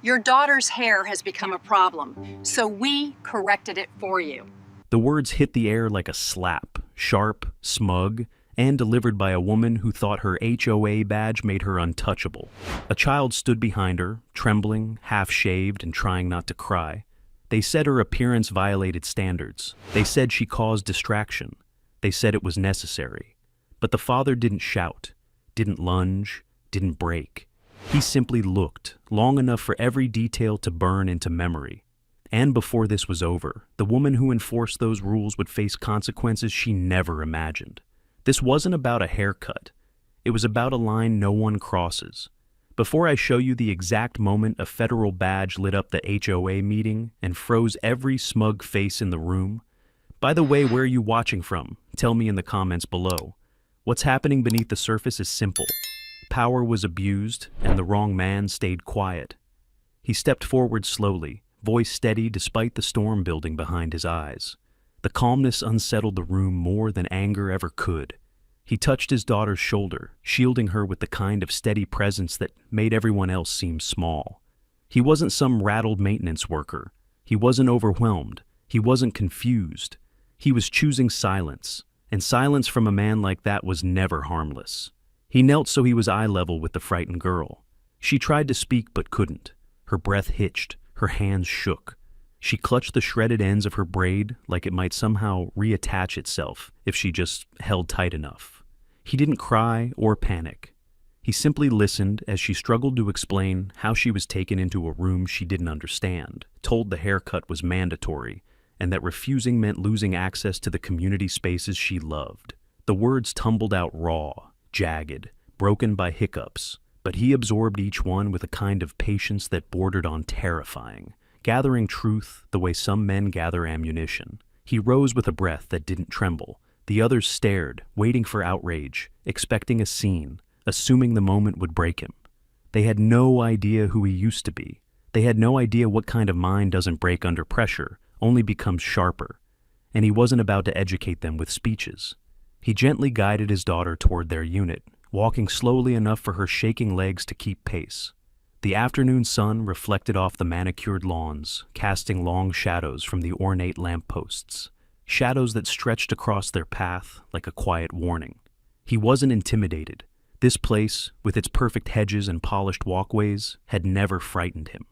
Your daughter's hair has become a problem, so we corrected it for you. The words hit the air like a slap, sharp, smug, and delivered by a woman who thought her HOA badge made her untouchable. A child stood behind her, trembling, half-shaved, and trying not to cry. They said her appearance violated standards. They said she caused distraction. They said it was necessary. But the father didn't shout, didn't lunge, didn't break. He simply looked, long enough for every detail to burn into memory. And before this was over, the woman who enforced those rules would face consequences she never imagined. This wasn't about a haircut. It was about a line no one crosses. Before I show you the exact moment a federal badge lit up the HOA meeting and froze every smug face in the room. By the way, where are you watching from? Tell me in the comments below. What's happening beneath the surface is simple. Power was abused, and the wrong man stayed quiet. He stepped forward slowly, voice steady despite the storm building behind his eyes. The calmness unsettled the room more than anger ever could. He touched his daughter's shoulder, shielding her with the kind of steady presence that made everyone else seem small. He wasn't some rattled maintenance worker. He wasn't overwhelmed. He wasn't confused. He was choosing silence, and silence from a man like that was never harmless. He knelt so he was eye level with the frightened girl. She tried to speak but couldn't. Her breath hitched, her hands shook. She clutched the shredded ends of her braid like it might somehow reattach itself if she just held tight enough. He didn't cry or panic. He simply listened as she struggled to explain how she was taken into a room she didn't understand, told the haircut was mandatory, and that refusing meant losing access to the community spaces she loved. The words tumbled out raw, jagged, broken by hiccups, but he absorbed each one with a kind of patience that bordered on terrifying, gathering truth the way some men gather ammunition. He rose with a breath that didn't tremble. The others stared, waiting for outrage, expecting a scene, assuming the moment would break him. They had no idea who he used to be. They had no idea what kind of mind doesn't break under pressure, only becomes sharper. And he wasn't about to educate them with speeches. He gently guided his daughter toward their unit, walking slowly enough for her shaking legs to keep pace. The afternoon sun reflected off the manicured lawns, casting long shadows from the ornate lampposts, shadows that stretched across their path like a quiet warning. He wasn't intimidated. This place, with its perfect hedges and polished walkways, had never frightened him.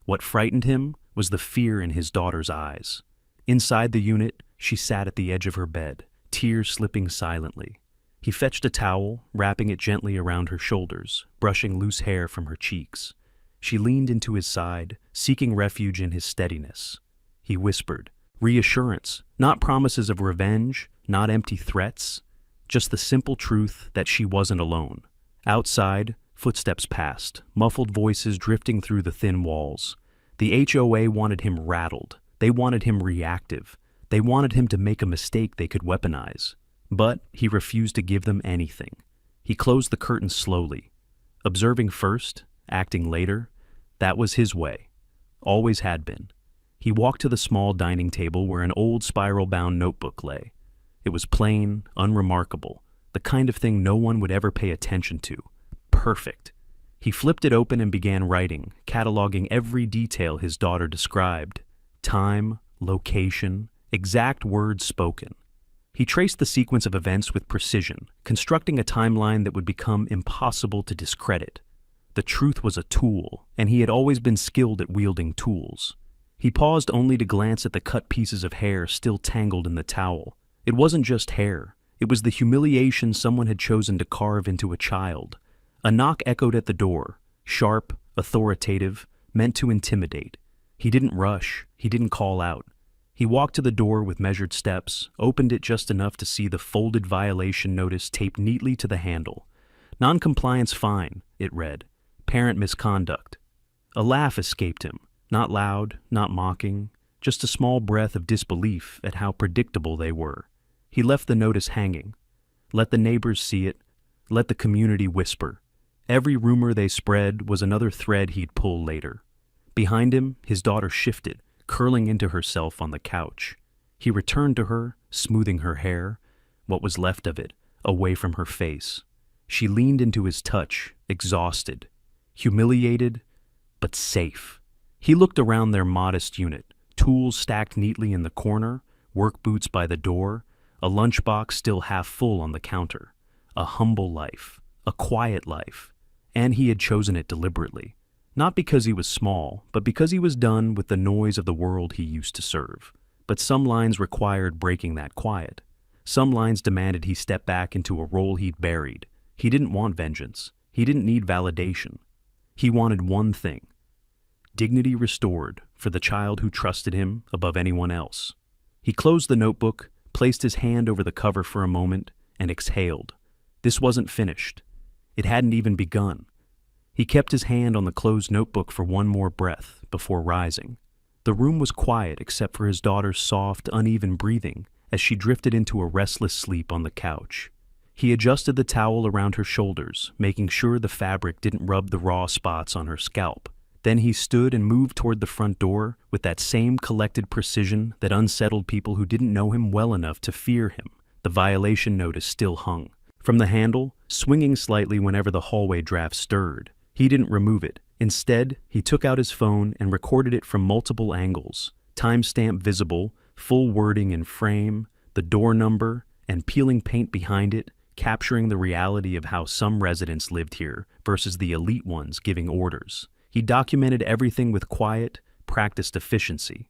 What frightened him was the fear in his daughter's eyes. Inside the unit, she sat at the edge of her bed, tears slipping silently. He fetched a towel, wrapping it gently around her shoulders, brushing loose hair from her cheeks. She leaned into his side, seeking refuge in his steadiness. He whispered, reassurance, not promises of revenge, not empty threats, just the simple truth that she wasn't alone. Outside, footsteps passed, muffled voices drifting through the thin walls. The HOA wanted him rattled. They wanted him reactive. They wanted him to make a mistake they could weaponize. But he refused to give them anything. He closed the curtains slowly. Observing first, acting later, that was his way. Always had been. He walked to the small dining table where an old spiral-bound notebook lay. It was plain, unremarkable, the kind of thing no one would ever pay attention to. Perfect. He flipped it open and began writing, cataloging every detail his daughter described. Time, location, exact words spoken. He traced the sequence of events with precision, constructing a timeline that would become impossible to discredit. The truth was a tool, and he had always been skilled at wielding tools. He paused only to glance at the cut pieces of hair still tangled in the towel. It wasn't just hair. It was the humiliation someone had chosen to carve into a child. A knock echoed at the door, sharp, authoritative, meant to intimidate. He didn't rush. He didn't call out. He walked to the door with measured steps, opened it just enough to see the folded violation notice taped neatly to the handle. Non-compliance fine, it read. Parent misconduct. A laugh escaped him, not loud, not mocking, just a small breath of disbelief at how predictable they were. He left the notice hanging. Let the neighbors see it. Let the community whisper. Every rumor they spread was another thread he'd pull later. Behind him, his daughter shifted, curling into herself on the couch. He returned to her, smoothing her hair, what was left of it, away from her face. She leaned into his touch, exhausted, humiliated, but safe. He looked around their modest unit, tools stacked neatly in the corner, work boots by the door, a lunchbox still half full on the counter. A humble life, a quiet life, and he had chosen it deliberately. Not because he was small, but because he was done with the noise of the world he used to serve. But some lines required breaking that quiet. Some lines demanded he step back into a role he'd buried. He didn't want vengeance. He didn't need validation. He wanted one thing: dignity restored for the child who trusted him above anyone else. He closed the notebook, placed his hand over the cover for a moment, and exhaled. This wasn't finished. It hadn't even begun. He kept his hand on the closed notebook for one more breath before rising. The room was quiet except for his daughter's soft, uneven breathing as she drifted into a restless sleep on the couch. He adjusted the towel around her shoulders, making sure the fabric didn't rub the raw spots on her scalp. Then he stood and moved toward the front door with that same collected precision that unsettled people who didn't know him well enough to fear him. The violation notice still hung from the handle, swinging slightly whenever the hallway draft stirred. He didn't remove it. Instead, he took out his phone and recorded it from multiple angles. Timestamp visible, full wording in frame, the door number, and peeling paint behind it, capturing the reality of how some residents lived here versus the elite ones giving orders. He documented everything with quiet, practiced efficiency.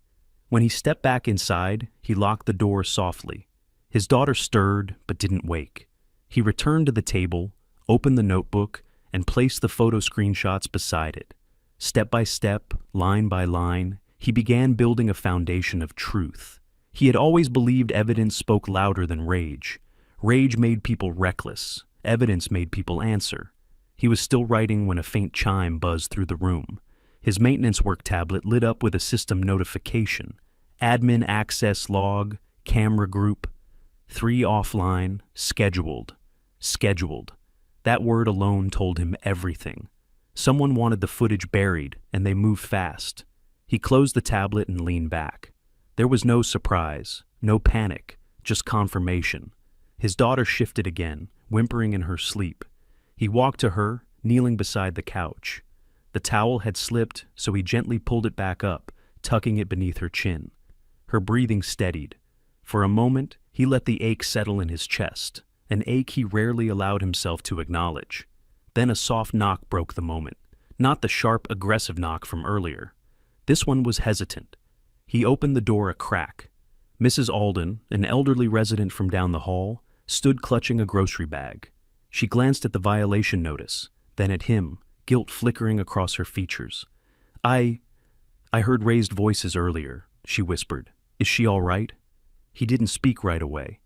When he stepped back inside, he locked the door softly. His daughter stirred but didn't wake. He returned to the table, opened the notebook, and placed the photo screenshots beside it. Step by step, line by line, he began building a foundation of truth. He had always believed evidence spoke louder than rage. Rage made people reckless. Evidence made people answer. He was still writing when a faint chime buzzed through the room. His maintenance work tablet lit up with a system notification. Admin access log, camera group, 3 offline, scheduled. Scheduled. That word alone told him everything. Someone wanted the footage buried, and they moved fast. He closed the tablet and leaned back. There was no surprise, no panic, just confirmation. His daughter shifted again, whimpering in her sleep. He walked to her, kneeling beside the couch. The towel had slipped, so he gently pulled it back up, tucking it beneath her chin. Her breathing steadied. For a moment, he let the ache settle in his chest, an ache he rarely allowed himself to acknowledge. Then a soft knock broke the moment, not the sharp, aggressive knock from earlier. This one was hesitant. He opened the door a crack. Mrs. Alden, an elderly resident from down the hall, stood clutching a grocery bag. She glanced at the violation notice, then at him, guilt flickering across her features. I heard raised voices earlier, she whispered. Is she all right? He didn't speak right away.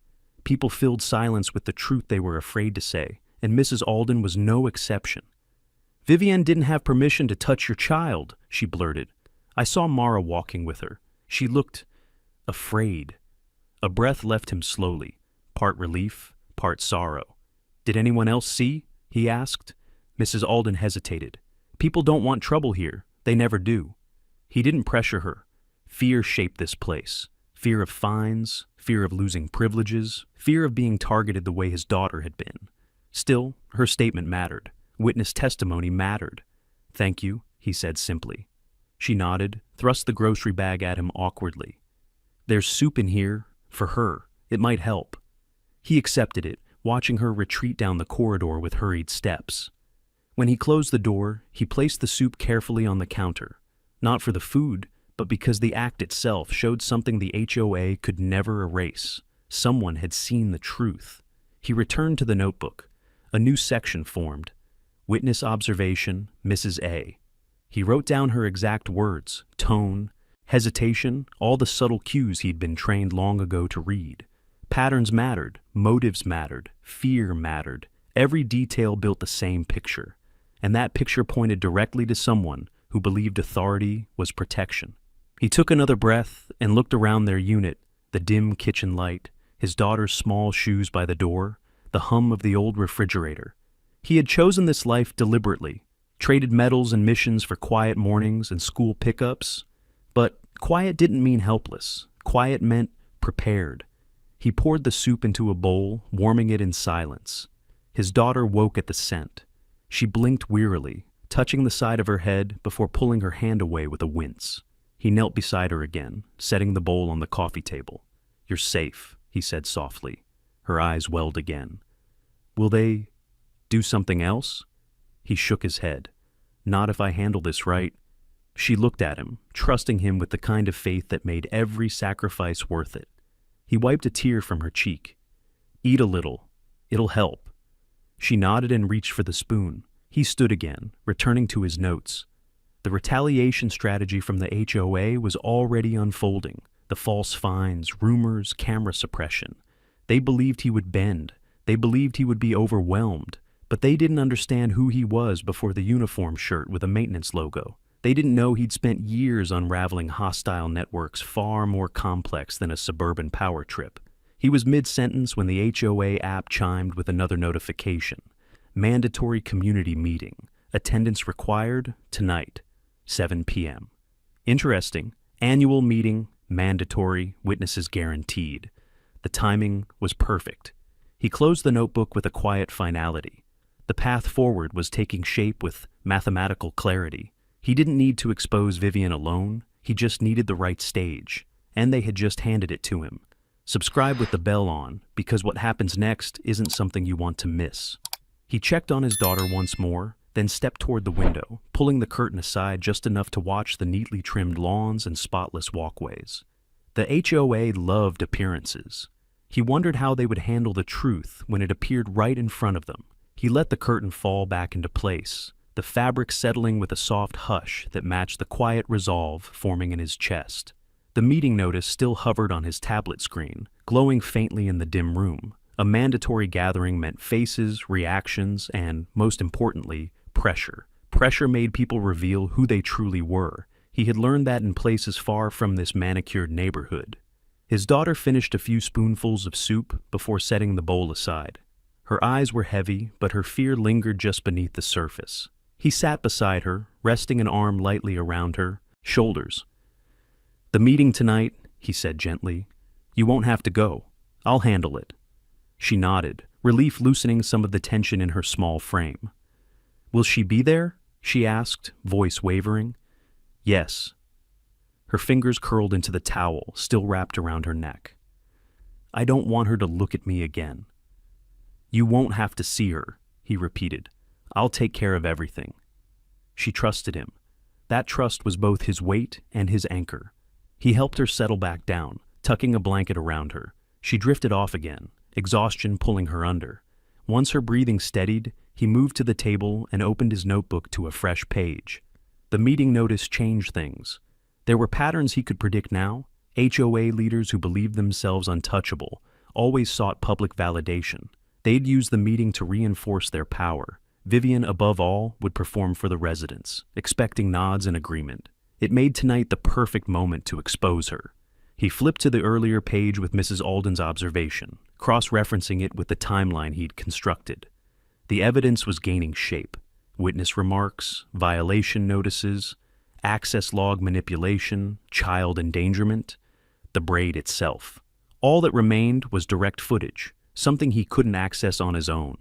People filled silence with the truth they were afraid to say, and Mrs. Alden was no exception. Vivienne didn't have permission to touch your child, she blurted. I saw Mara walking with her. She looked afraid. A breath left him slowly, part relief, part sorrow. Did anyone else see? He asked. Mrs. Alden hesitated. People don't want trouble here. They never do. He didn't pressure her. Fear shaped this place. Fear of fines, fear of losing privileges, fear of being targeted the way his daughter had been. Still, her statement mattered. Witness testimony mattered. Thank you, he said simply. She nodded, thrust the grocery bag at him awkwardly. There's soup in here, for her. It might help. He accepted it, watching her retreat down the corridor with hurried steps. When he closed the door, he placed the soup carefully on the counter. Not for the food, but because the act itself showed something the HOA could never erase. Someone had seen the truth. He returned to the notebook. A new section formed. Witness observation, Mrs. A. He wrote down her exact words, tone, hesitation, all the subtle cues he'd been trained long ago to read. Patterns mattered, motives mattered, fear mattered. Every detail built the same picture. And that picture pointed directly to someone who believed authority was protection. He took another breath and looked around their unit, the dim kitchen light, his daughter's small shoes by the door, the hum of the old refrigerator. He had chosen this life deliberately, traded medals and missions for quiet mornings and school pickups. But quiet didn't mean helpless. Quiet meant prepared. He poured the soup into a bowl, warming it in silence. His daughter woke at the scent. She blinked wearily, touching the side of her head before pulling her hand away with a wince. He knelt beside her again, setting the bowl on the coffee table. "You're safe," he said softly. Her eyes welled again. "Will they do something else?" He shook his head. "Not if I handle this right." She looked at him, trusting him with the kind of faith that made every sacrifice worth it. He wiped a tear from her cheek. "Eat a little. It'll help." She nodded and reached for the spoon. He stood again, returning to his notes. The retaliation strategy from the HOA was already unfolding. The false fines, rumors, camera suppression. They believed he would bend. They believed he would be overwhelmed. But they didn't understand who he was before the uniform shirt with a maintenance logo. They didn't know he'd spent years unraveling hostile networks far more complex than a suburban power trip. He was mid-sentence when the HOA app chimed with another notification. Mandatory community meeting. Attendance required tonight, 7 p.m. Interesting. Annual meeting, mandatory, witnesses guaranteed. The timing was perfect. He closed the notebook with a quiet finality. The path forward was taking shape with mathematical clarity. He didn't need to expose Vivian alone. He just needed the right stage. And they had just handed it to him. Subscribe with the bell on, because what happens next isn't something you want to miss. He checked on his daughter once more, then stepped toward the window, pulling the curtain aside just enough to watch the neatly trimmed lawns and spotless walkways. The HOA loved appearances. He wondered how they would handle the truth when it appeared right in front of them. He let the curtain fall back into place, the fabric settling with a soft hush that matched the quiet resolve forming in his chest. The meeting notice still hovered on his tablet screen, glowing faintly in the dim room. A mandatory gathering meant faces, reactions, and, most importantly, pressure. Pressure made people reveal who they truly were. He had learned that in places far from this manicured neighborhood. His daughter finished a few spoonfuls of soup before setting the bowl aside. Her eyes were heavy, but her fear lingered just beneath the surface. He sat beside her, resting an arm lightly around her shoulders. "The meeting tonight," he said gently. "You won't have to go. I'll handle it." She nodded, relief loosening some of the tension in her small frame. "Will she be there?" she asked, voice wavering. "Yes." Her fingers curled into the towel, still wrapped around her neck. "I don't want her to look at me again." "You won't have to see her," he repeated. "I'll take care of everything." She trusted him. That trust was both his weight and his anchor. He helped her settle back down, tucking a blanket around her. She drifted off again, exhaustion pulling her under. Once her breathing steadied, he moved to the table and opened his notebook to a fresh page. The meeting notice changed things. There were patterns he could predict now. HOA leaders who believed themselves untouchable always sought public validation. They'd use the meeting to reinforce their power. Vivian, above all, would perform for the residents, expecting nods and agreement. It made tonight the perfect moment to expose her. He flipped to the earlier page with Mrs. Alden's observation, cross-referencing it with the timeline he'd constructed. The evidence was gaining shape. Witness remarks, violation notices, access log manipulation, child endangerment, the braid itself. All that remained was direct footage, something he couldn't access on his own.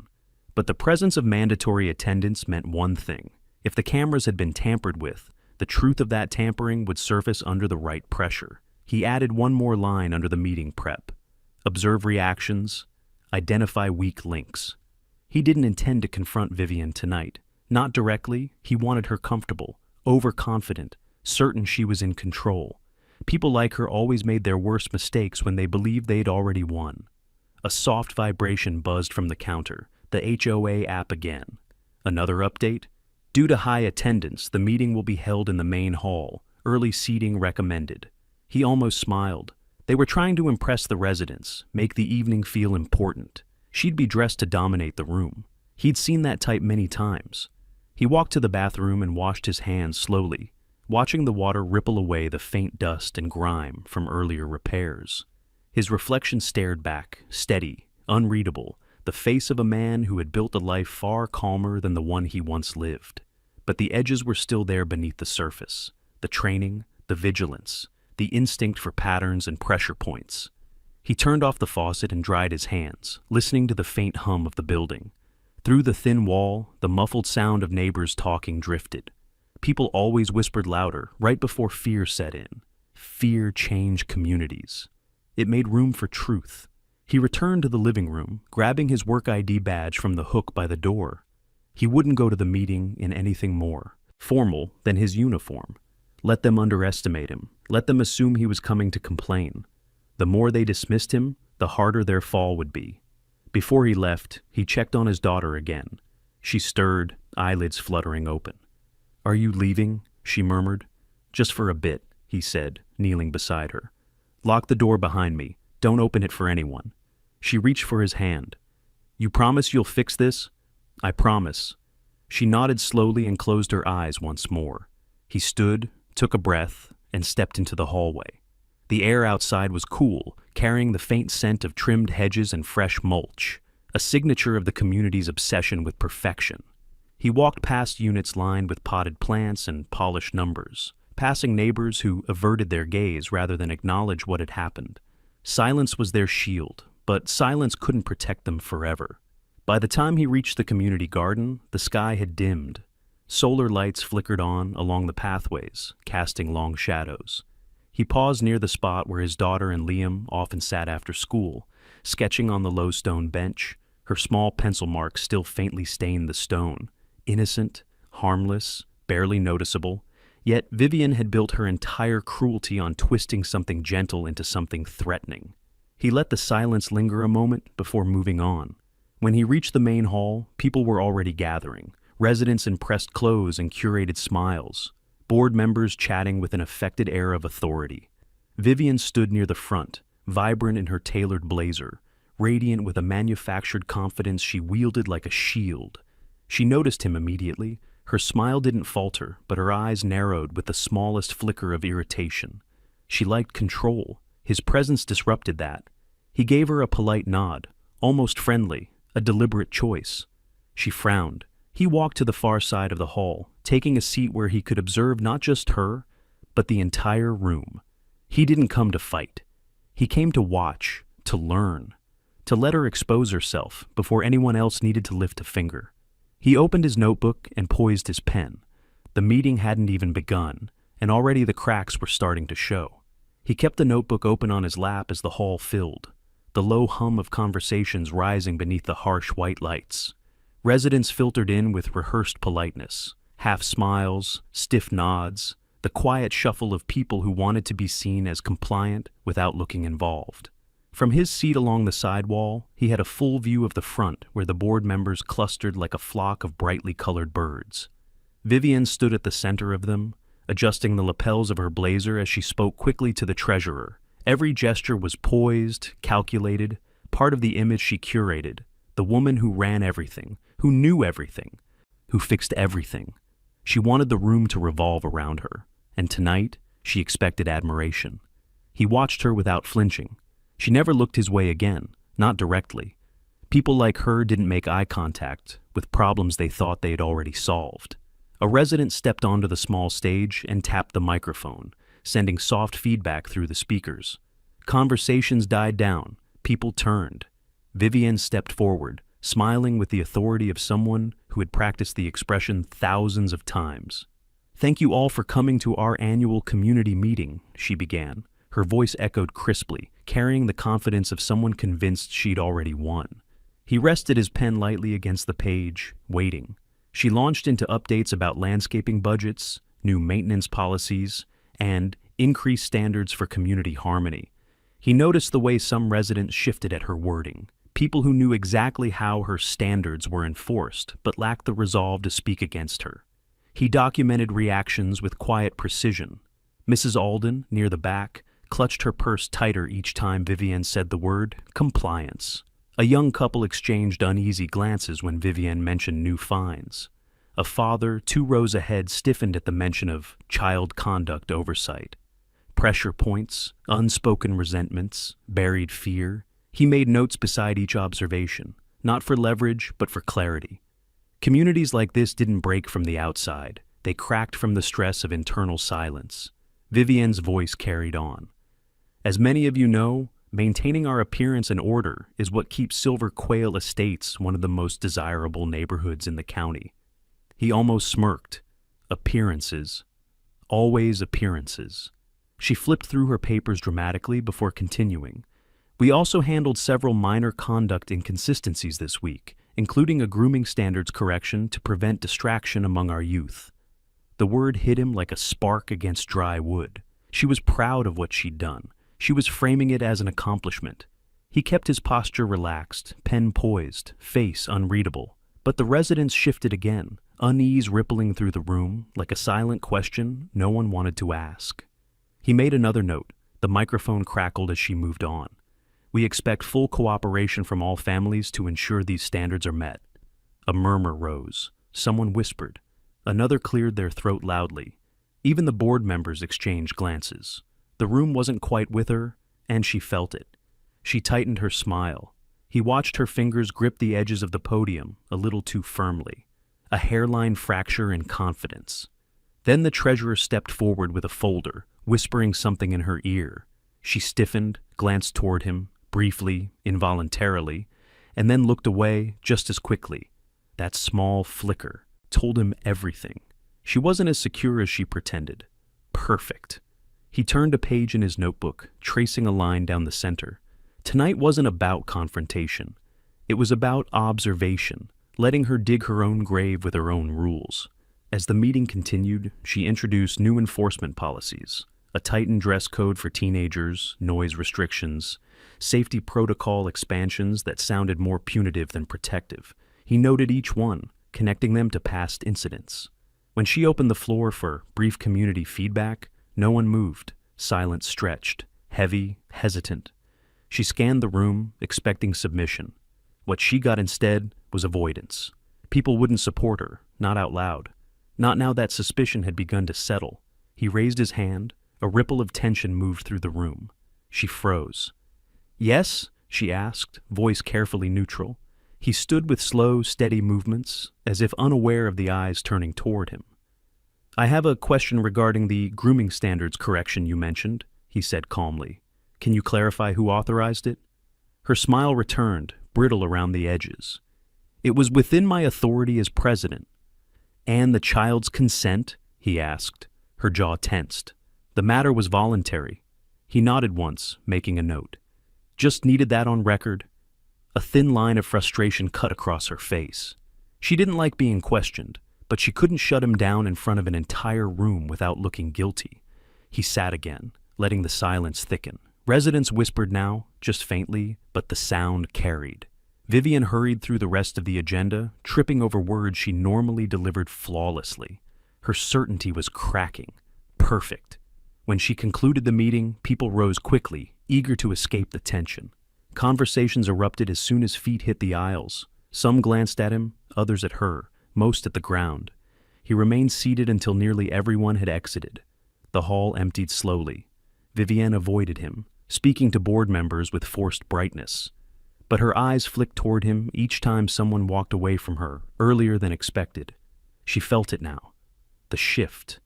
But the presence of mandatory attendance meant one thing. If the cameras had been tampered with, the truth of that tampering would surface under the right pressure. He added one more line under the meeting prep. Observe reactions, identify weak links. He didn't intend to confront Vivian tonight. Not directly, he wanted her comfortable, overconfident, certain she was in control. People like her always made their worst mistakes when they believed they'd already won. A soft vibration buzzed from the counter, the HOA app again. Another update? Due to high attendance, the meeting will be held in the main hall. Early seating recommended. He almost smiled. They were trying to impress the residents, make the evening feel important. She'd be dressed to dominate the room. He'd seen that type many times. He walked to the bathroom and washed his hands slowly, watching the water ripple away the faint dust and grime from earlier repairs. His reflection stared back, steady, unreadable, the face of a man who had built a life far calmer than the one he once lived. But the edges were still there beneath the surface. The training, the vigilance, the instinct for patterns and pressure points. He turned off the faucet and dried his hands, listening to the faint hum of the building. Through the thin wall, the muffled sound of neighbors talking drifted. People always whispered louder right before fear set in. Fear changed communities. It made room for truth. He returned to the living room, grabbing his work ID badge from the hook by the door. He wouldn't go to the meeting in anything more formal than his uniform. Let them underestimate him. Let them assume he was coming to complain. The more they dismissed him, the harder their fall would be. Before he left, he checked on his daughter again. She stirred, eyelids fluttering open. "Are you leaving?" she murmured. "Just for a bit," he said, kneeling beside her. "Lock the door behind me. Don't open it for anyone." She reached for his hand. "You promise you'll fix this?" "I promise." She nodded slowly and closed her eyes once more. He stood, took a breath, and stepped into the hallway. The air outside was cool, carrying the faint scent of trimmed hedges and fresh mulch, a signature of the community's obsession with perfection. He walked past units lined with potted plants and polished numbers, passing neighbors who averted their gaze rather than acknowledge what had happened. Silence was their shield, but silence couldn't protect them forever. By the time he reached the community garden, the sky had dimmed. Solar lights flickered on along the pathways, casting long shadows. He paused near the spot where his daughter and Liam often sat after school, sketching on the low stone bench. Her small pencil marks still faintly stained the stone. Innocent, harmless, barely noticeable. Yet Vivian had built her entire cruelty on twisting something gentle into something threatening. He let the silence linger a moment before moving on. When he reached the main hall, people were already gathering, residents in pressed clothes and curated smiles, board members chatting with an affected air of authority. Vivian stood near the front, vibrant in her tailored blazer, radiant with a manufactured confidence she wielded like a shield. She noticed him immediately. Her smile didn't falter, but her eyes narrowed with the smallest flicker of irritation. She liked control. His presence disrupted that. He gave her a polite nod, almost friendly, a deliberate choice. She frowned. He walked to the far side of the hall, taking a seat where he could observe not just her, but the entire room. He didn't come to fight. He came to watch, to learn, to let her expose herself before anyone else needed to lift a finger. He opened his notebook and poised his pen. The meeting hadn't even begun, and already the cracks were starting to show. He kept the notebook open on his lap as the hall filled, the low hum of conversations rising beneath the harsh white lights. Residents filtered in with rehearsed politeness, half smiles, stiff nods, the quiet shuffle of people who wanted to be seen as compliant without looking involved. From his seat along the side wall, he had a full view of the front where the board members clustered like a flock of brightly colored birds. Vivian stood at the center of them, adjusting the lapels of her blazer as she spoke quickly to the treasurer. Every gesture was poised, calculated, part of the image she curated, the woman who ran everything, who knew everything, who fixed everything. She wanted the room to revolve around her, and tonight she expected admiration. He watched her without flinching. She never looked his way again, not directly. People like her didn't make eye contact with problems they thought they had already solved. A resident stepped onto the small stage and tapped the microphone, sending soft feedback through the speakers. Conversations died down. People turned. Vivian stepped forward, smiling with the authority of someone who had practiced the expression thousands of times. "Thank you all for coming to our annual community meeting," she began. Her voice echoed crisply, carrying the confidence of someone convinced she'd already won. He rested his pen lightly against the page, waiting. She launched into updates about landscaping budgets, new maintenance policies, and increased standards for community harmony. He noticed the way some residents shifted at her wording, people who knew exactly how her standards were enforced but lacked the resolve to speak against her. He documented reactions with quiet precision. Mrs. Alden, near the back, clutched her purse tighter each time Vivian said the word compliance. A young couple exchanged uneasy glances when Vivian mentioned new fines. A father, 2 rows ahead, stiffened at the mention of child conduct oversight. Pressure points, unspoken resentments, buried fear. He made notes beside each observation, not for leverage, but for clarity. Communities like this didn't break from the outside. They cracked from the stress of internal silence. Vivian's voice carried on. "As many of you know, maintaining our appearance and order is what keeps Silver Quail Estates one of the most desirable neighborhoods in the county. He almost smirked. Appearances. Always appearances. She flipped through her papers dramatically before continuing. We also handled several minor conduct inconsistencies this week, including a grooming standards correction to prevent distraction among our youth. The word hit him like a spark against dry wood. She was proud of what she'd done. She was framing it as an accomplishment. He kept his posture relaxed, pen poised, face unreadable. But the residents shifted again, unease rippling through the room like a silent question no one wanted to ask. He made another note. The microphone crackled as she moved on. We expect full cooperation from all families to ensure these standards are met. A murmur rose. Someone whispered. Another cleared their throat loudly. Even the board members exchanged glances. The room wasn't quite with her, and she felt it. She tightened her smile. He watched her fingers grip the edges of the podium a little too firmly. A hairline fracture in confidence. Then the treasurer stepped forward with a folder, whispering something in her ear. She stiffened, glanced toward him, briefly, involuntarily, and then looked away just as quickly. That small flicker told him everything. She wasn't as secure as she pretended. Perfect. He turned a page in his notebook, tracing a line down the center. Tonight wasn't about confrontation. It was about observation, letting her dig her own grave with her own rules. As the meeting continued, she introduced new enforcement policies, a tightened dress code for teenagers, noise restrictions, safety protocol expansions that sounded more punitive than protective. He noted each one, connecting them to past incidents. When she opened the floor for brief community feedback, no one moved. Silence stretched, heavy, hesitant. She scanned the room, expecting submission. What she got instead was avoidance. People wouldn't support her, not out loud. Not now that suspicion had begun to settle. He raised his hand. A ripple of tension moved through the room. She froze. "Yes?" she asked, voice carefully neutral. He stood with slow, steady movements, as if unaware of the eyes turning toward him. "I have a question regarding the grooming standards correction you mentioned," he said calmly. "Can you clarify who authorized it?" Her smile returned, brittle around the edges. "It was within my authority as president." "And the child's consent?" he asked. Her jaw tensed. "The matter was voluntary." He nodded once, making a note. "Just needed that on record." A thin line of frustration cut across her face. She didn't like being questioned, but she couldn't shut him down in front of an entire room without looking guilty. He sat again, letting the silence thicken. Residents whispered now, just faintly, but the sound carried. Vivian hurried through the rest of the agenda, tripping over words she normally delivered flawlessly. Her certainty was cracking. Perfect. When she concluded the meeting, people rose quickly, eager to escape the tension. Conversations erupted as soon as feet hit the aisles. Some glanced at him, others at her, most at the ground. He remained seated until nearly everyone had exited. The hall emptied slowly. Vivienne avoided him, speaking to board members with forced brightness. But her eyes flicked toward him each time someone walked away from her, earlier than expected. She felt it now. The shift.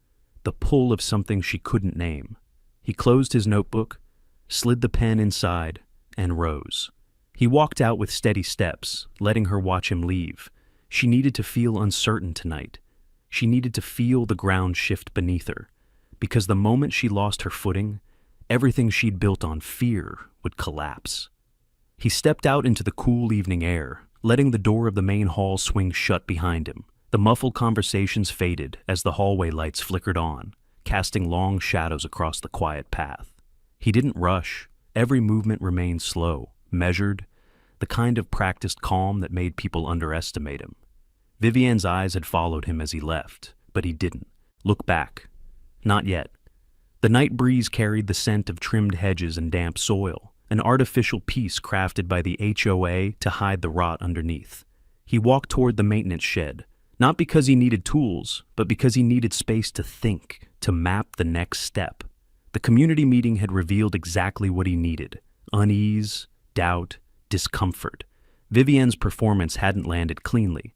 The pull of something she couldn't name. He closed his notebook, slid the pen inside, and rose. He walked out with steady steps, letting her watch him leave. She needed to feel uncertain tonight. She needed to feel the ground shift beneath her, because the moment she lost her footing, everything she'd built on fear would collapse. He stepped out into the cool evening air, letting the door of the main hall swing shut behind him. The muffled conversations faded as the hallway lights flickered on, casting long shadows across the quiet path. He didn't rush. Every movement remained slow, measured, the kind of practiced calm that made people underestimate him. Vivienne's eyes had followed him as he left, but he didn't look back. Not yet. The night breeze carried the scent of trimmed hedges and damp soil, an artificial peace crafted by the HOA to hide the rot underneath. He walked toward the maintenance shed, not because he needed tools, but because he needed space to think, to map the next step. The community meeting had revealed exactly what he needed: unease, doubt, discomfort. Vivienne's performance hadn't landed cleanly,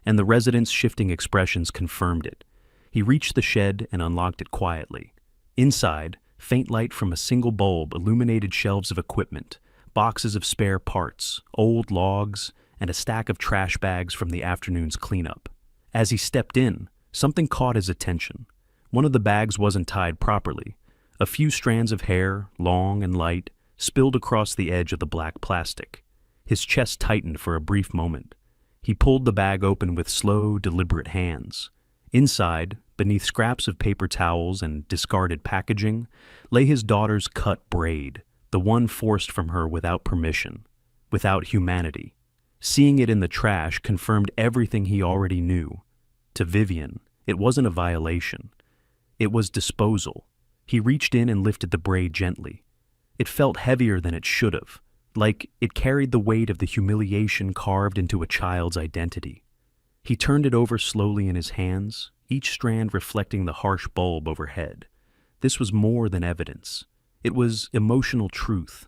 and the residents' shifting expressions confirmed it. He reached the shed and unlocked it quietly. Inside, Faint light from a single bulb illuminated shelves of equipment, boxes of spare parts, old logs, and a stack of trash bags from the afternoon's cleanup. As he stepped in, something caught his attention. One of the bags wasn't tied properly. A few strands of hair, long and light, spilled across the edge of the black plastic. His chest tightened for a brief moment. He pulled the bag open with slow, deliberate hands. Inside, beneath scraps of paper towels and discarded packaging, lay his daughter's cut braid, the one forced from her without permission, without humanity. Seeing it in the trash confirmed everything he already knew. To Vivian, it wasn't a violation. It was disposal. He reached in and lifted the braid gently. It felt heavier than it should have, like it carried the weight of the humiliation carved into a child's identity. He turned it over slowly in his hands, each strand reflecting the harsh bulb overhead. This was more than evidence. It was emotional truth,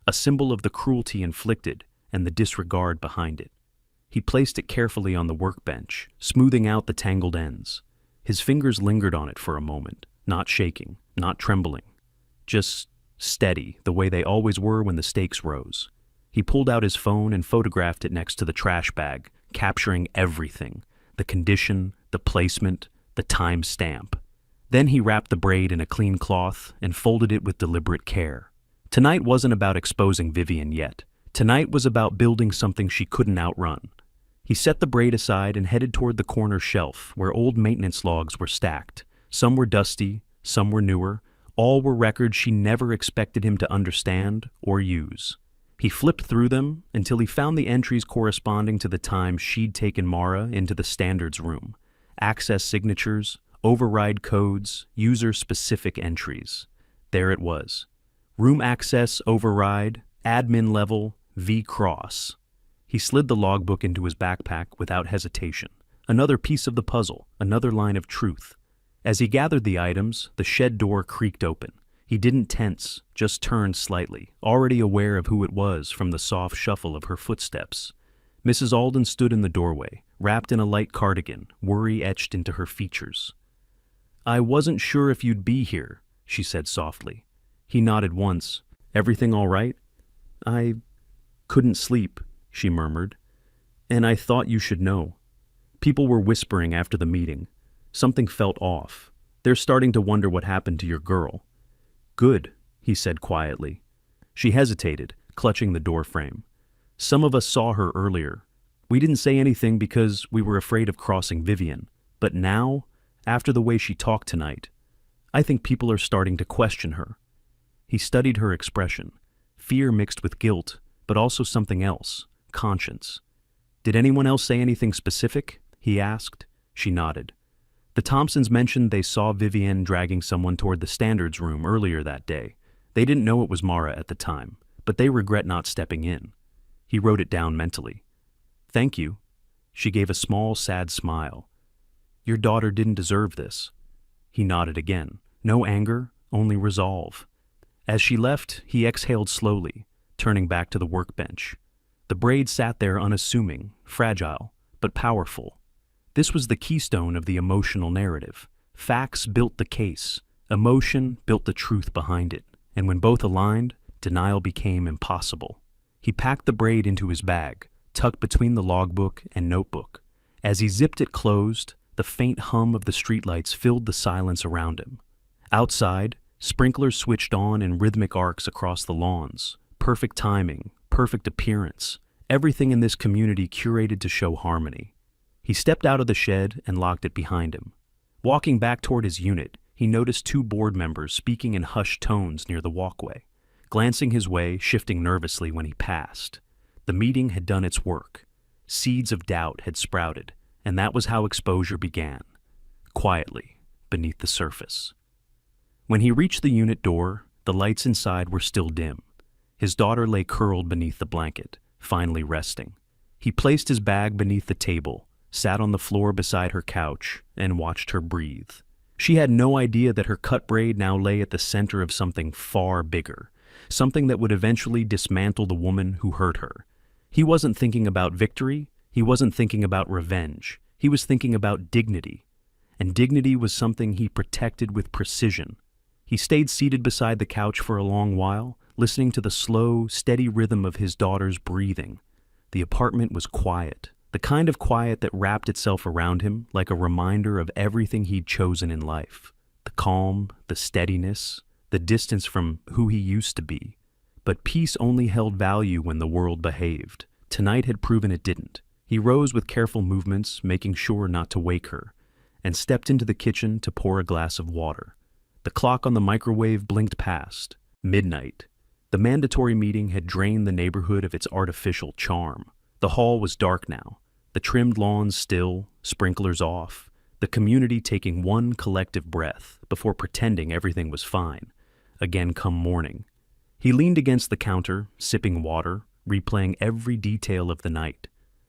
a symbol of the cruelty inflicted and the disregard behind it. He placed it carefully on the workbench, smoothing out the tangled ends. His fingers lingered on it for a moment, not shaking, not trembling, just steady, the way they always were when the stakes rose. He pulled out his phone and photographed it next to the trash bag, capturing everything, the condition, the placement, the time stamp. Then he wrapped the braid in a clean cloth and folded it with deliberate care. Tonight wasn't about exposing Vivian yet. Tonight was about building something she couldn't outrun. He set the braid aside and headed toward the corner shelf where old maintenance logs were stacked. Some were dusty, some were newer. All were records she never expected him to understand or use. He flipped through them until he found the entries corresponding to the time she'd taken Mara into the standards room. Access signatures, override codes, user-specific entries. There it was. Room access override, admin level, V-cross. He slid the logbook into his backpack without hesitation. Another piece of the puzzle, another line of truth. As he gathered the items, the shed door creaked open. He didn't tense, just turned slightly, already aware of who it was from the soft shuffle of her footsteps. Mrs. Alden stood in the doorway, wrapped in a light cardigan, worry etched into her features. "I wasn't sure if you'd be here," she said softly. He nodded once. "Everything all right?" "I couldn't sleep," she murmured. "And I thought you should know." People were whispering after the meeting. Something felt off. "They're starting to wonder what happened to your girl." "Good," he said quietly. She hesitated, clutching the doorframe. "Some of us saw her earlier. We didn't say anything because we were afraid of crossing Vivian. But now, after the way she talked tonight, I think people are starting to question her." He studied her expression, fear mixed with guilt, but also something else, conscience. "Did anyone else say anything specific?" he asked. She nodded. "The Thompsons mentioned they saw Vivian dragging someone toward the standards room earlier that day. They didn't know it was Mara at the time, but they regret not stepping in." He wrote it down mentally. "Thank you." She gave a small, sad smile. "Your daughter didn't deserve this." He nodded again. No anger, only resolve. As she left, he exhaled slowly, turning back to the workbench. The braid sat there unassuming, fragile, but powerful. This was the keystone of the emotional narrative. Facts built the case. Emotion built the truth behind it. And when both aligned, denial became impossible. He packed the braid into his bag, tucked between the logbook and notebook. As he zipped it closed, the faint hum of the streetlights filled the silence around him. Outside, sprinklers switched on in rhythmic arcs across the lawns. Perfect timing, perfect appearance. Everything in this community curated to show harmony. He stepped out of the shed and locked it behind him. Walking back toward his unit, he noticed two board members speaking in hushed tones near the walkway, glancing his way, shifting nervously when he passed. The meeting had done its work. Seeds of doubt had sprouted, and that was how exposure began, quietly, beneath the surface. When he reached the unit door, the lights inside were still dim. His daughter lay curled beneath the blanket, finally resting. He placed his bag beneath the table, sat on the floor beside her couch, and watched her breathe. She had no idea that her cut braid now lay at the center of something far bigger, something that would eventually dismantle the woman who hurt her. He wasn't thinking about victory, he wasn't thinking about revenge, he was thinking about dignity. And dignity was something he protected with precision. He stayed seated beside the couch for a long while, listening to the slow, steady rhythm of his daughter's breathing. The apartment was quiet, the kind of quiet that wrapped itself around him like a reminder of everything he'd chosen in life. The calm, the steadiness, the distance from who he used to be. But peace only held value when the world behaved. Tonight had proven it didn't. He rose with careful movements, making sure not to wake her, and stepped into the kitchen to pour a glass of water. The clock on the microwave blinked past. Midnight. The mandatory meeting had drained the neighborhood of its artificial charm. The hall was dark now, the trimmed lawns still, sprinklers off, the community taking one collective breath before pretending everything was fine. Again come morning. He leaned against the counter, sipping water, replaying every detail of the night.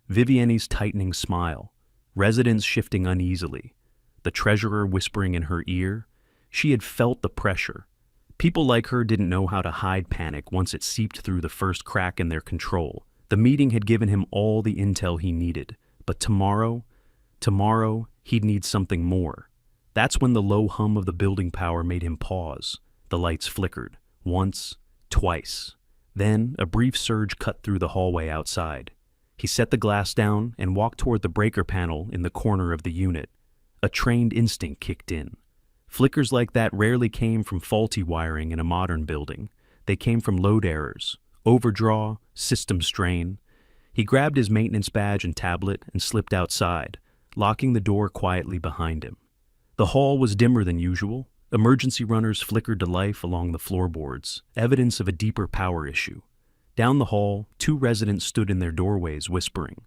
Vivienne's tightening smile, residents shifting uneasily, the treasurer whispering in her ear. She had felt the pressure. People like her didn't know how to hide panic once it seeped through the first crack in their control. The meeting had given him all the intel he needed, but tomorrow, he'd need something more. That's when the low hum of the building power made him pause. The lights flickered, once, twice. Then a brief surge cut through the hallway outside. He set the glass down and walked toward the breaker panel in the corner of the unit. A trained instinct kicked in. Flickers like that rarely came from faulty wiring in a modern building. They came from load errors, overdraw, system strain. He grabbed his maintenance badge and tablet and slipped outside, locking the door quietly behind him. The hall was dimmer than usual. Emergency runners flickered to life along the floorboards, evidence of a deeper power issue. Down the hall, 2 residents stood in their doorways whispering.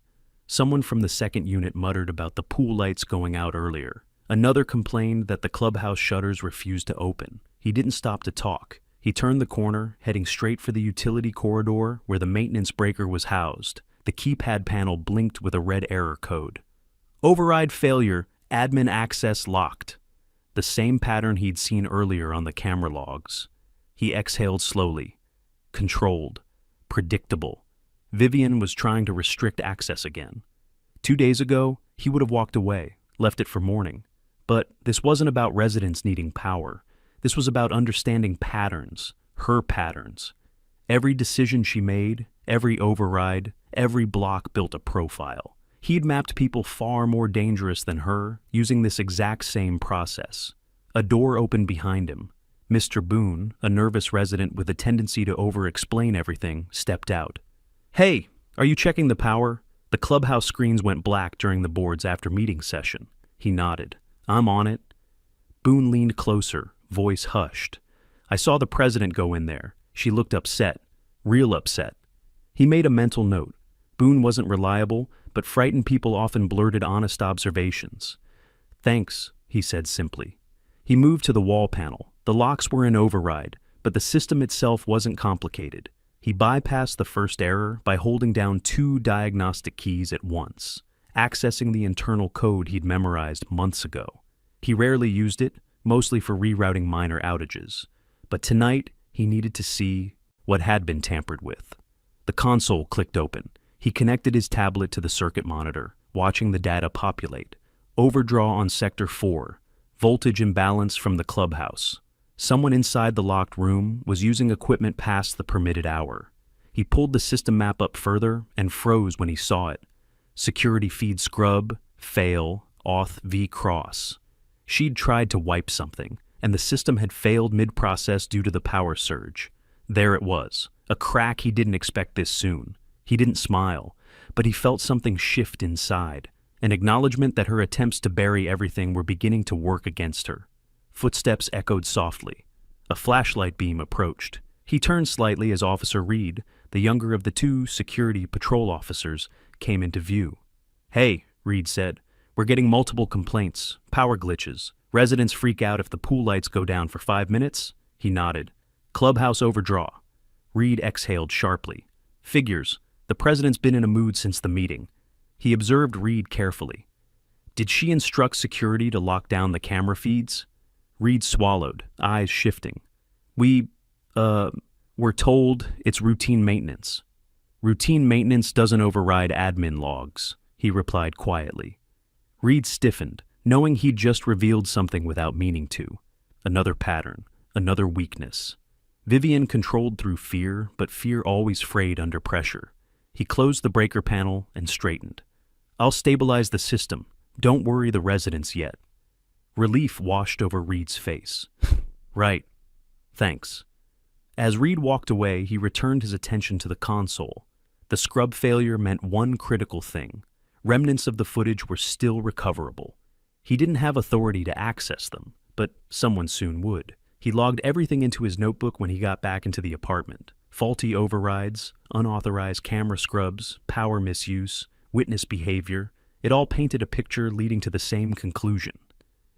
Someone from the second unit muttered about the pool lights going out earlier. Another complained that the clubhouse shutters refused to open. He didn't stop to talk. He turned the corner, heading straight for the utility corridor where the maintenance breaker was housed. The keypad panel blinked with a red error code. Override failure, admin access locked. The same pattern he'd seen earlier on the camera logs. He exhaled slowly. Controlled. Predictable. Vivienne was trying to restrict access again. 2 days ago, he would have walked away, left it for morning. But this wasn't about residents needing power. This was about understanding patterns, her patterns. Every decision she made, every override, every block built a profile. He'd mapped people far more dangerous than her using this exact same process. A door opened behind him. Mr. Boone, a nervous resident with a tendency to over-explain everything, stepped out. "Hey, are you checking the power?" The clubhouse screens went black during the board's after-meeting session. He nodded. "I'm on it." Boone leaned closer, voice hushed. "I saw the president go in there. She looked upset. Real upset." He made a mental note. Boone wasn't reliable, but frightened people often blurted honest observations. "Thanks," he said simply. He moved to the wall panel. The locks were in override, but the system itself wasn't complicated. He bypassed the first error by holding down 2 diagnostic keys at once, accessing the internal code he'd memorized months ago. He rarely used it, mostly for rerouting minor outages. But tonight, he needed to see what had been tampered with. The console clicked open. He connected his tablet to the circuit monitor, watching the data populate. Overdraw on Sector 4. Voltage imbalance from the clubhouse. Someone inside the locked room was using equipment past the permitted hour. He pulled the system map up further and froze when he saw it. Security feed scrub, fail, auth v cross. She'd tried to wipe something, and the system had failed mid-process due to the power surge. There it was, a crack he didn't expect this soon. He didn't smile, but he felt something shift inside, an acknowledgement that her attempts to bury everything were beginning to work against her. Footsteps echoed softly. A flashlight beam approached. He turned slightly as Officer Reed, the younger of the 2 security patrol officers, came into view. "Hey," Reed said, "we're getting multiple complaints, power glitches. Residents freak out if the pool lights go down for 5 minutes." He nodded. "Clubhouse overdraw." Reed exhaled sharply. "Figures. The president's been in a mood since the meeting." He observed Reed carefully. "Did she instruct security to lock down the camera feeds?" Reed swallowed, eyes shifting. We're told it's routine maintenance." "Routine maintenance doesn't override admin logs," he replied quietly. Reed stiffened, knowing he'd just revealed something without meaning to. Another pattern, another weakness. Vivian controlled through fear, but fear always frayed under pressure. He closed the breaker panel and straightened. "I'll stabilize the system. Don't worry the residents yet." Relief washed over Reed's face. "Right. Thanks." As Reed walked away, he returned his attention to the console. The scrub failure meant one critical thing. Remnants of the footage were still recoverable. He didn't have authority to access them, but someone soon would. He logged everything into his notebook when he got back into the apartment. Faulty overrides, unauthorized camera scrubs, power misuse, witness behavior. It all painted a picture leading to the same conclusion.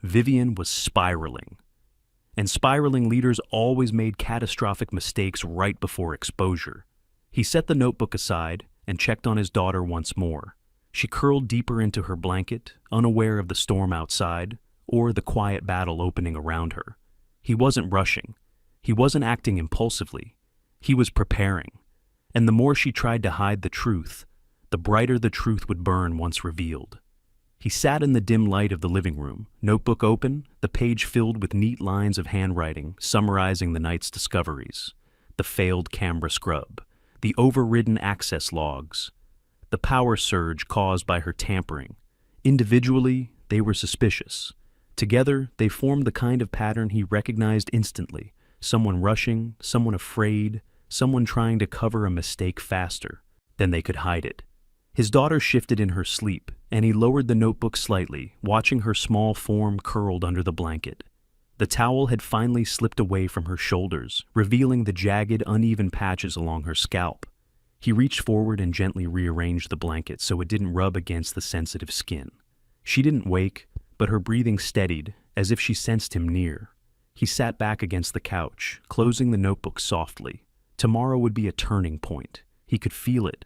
Vivian was spiraling. And spiraling leaders always made catastrophic mistakes right before exposure. He set the notebook aside and checked on his daughter once more. She curled deeper into her blanket, unaware of the storm outside or the quiet battle opening around her. He wasn't rushing. He wasn't acting impulsively. He was preparing. And the more she tried to hide the truth, the brighter the truth would burn once revealed. He sat in the dim light of the living room, notebook open, the page filled with neat lines of handwriting summarizing the night's discoveries. The failed camera scrub, the overridden access logs, the power surge caused by her tampering. Individually, they were suspicious. Together, they formed the kind of pattern he recognized instantly. Someone rushing, someone afraid, someone trying to cover a mistake faster than they could hide it. His daughter shifted in her sleep, and he lowered the notebook slightly, watching her small form curled under the blanket. The towel had finally slipped away from her shoulders, revealing the jagged, uneven patches along her scalp. He reached forward and gently rearranged the blanket so it didn't rub against the sensitive skin. She didn't wake, but her breathing steadied, as if she sensed him near. He sat back against the couch, closing the notebook softly. Tomorrow would be a turning point. He could feel it.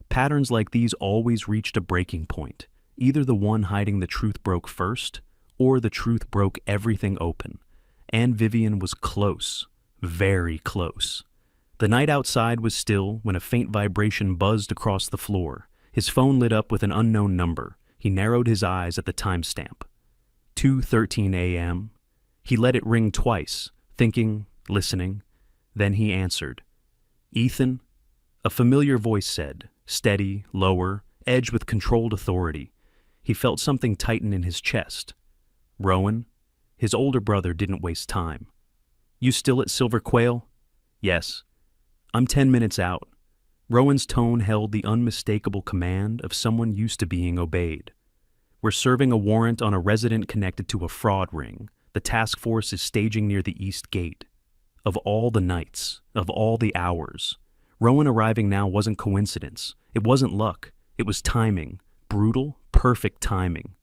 Patterns like these always reached a breaking point. Either the one hiding the truth broke first, or the truth broke everything open. And Vivian was close, very close. The night outside was still when a faint vibration buzzed across the floor. His phone lit up with an unknown number. He narrowed his eyes at the timestamp. 2:13 a.m. He let it ring twice, thinking, listening. Then he answered. "Ethan?" A familiar voice said, steady, lower, edged with controlled authority. He felt something tighten in his chest. "Rowan?" His older brother didn't waste time. "You still at Silver Quail?" "Yes." "I'm 10 minutes out." Rowan's tone held the unmistakable command of someone used to being obeyed. "We're serving a warrant on a resident connected to a fraud ring. The task force is staging near the East Gate." Of all the nights, of all the hours, Rowan arriving now wasn't coincidence. It wasn't luck. It was timing. Brutal, perfect timing.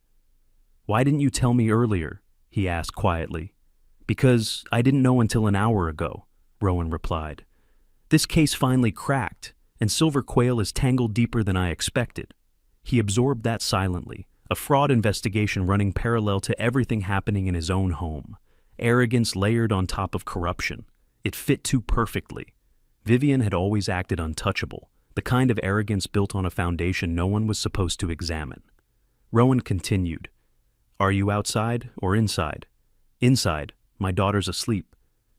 "Why didn't you tell me earlier?" he asked quietly. "Because I didn't know until an hour ago," Rowan replied. "This case finally cracked, and Silver Quail is tangled deeper than I expected." He absorbed that silently, a fraud investigation running parallel to everything happening in his own home. Arrogance layered on top of corruption. It fit too perfectly. Vivian had always acted untouchable, the kind of arrogance built on a foundation no one was supposed to examine. Rowan continued. "Are you outside or inside?" "Inside. My daughter's asleep."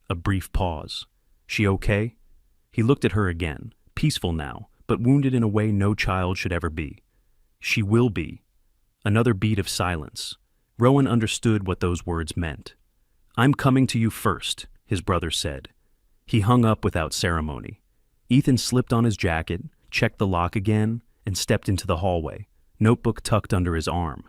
A brief pause. "She okay?" He looked at her again, peaceful now, but wounded in a way no child should ever be. "She will be." Another beat of silence. Rowan understood what those words meant. "I'm coming to you first," his brother said. He hung up without ceremony. Ethan slipped on his jacket, checked the lock again, and stepped into the hallway, notebook tucked under his arm.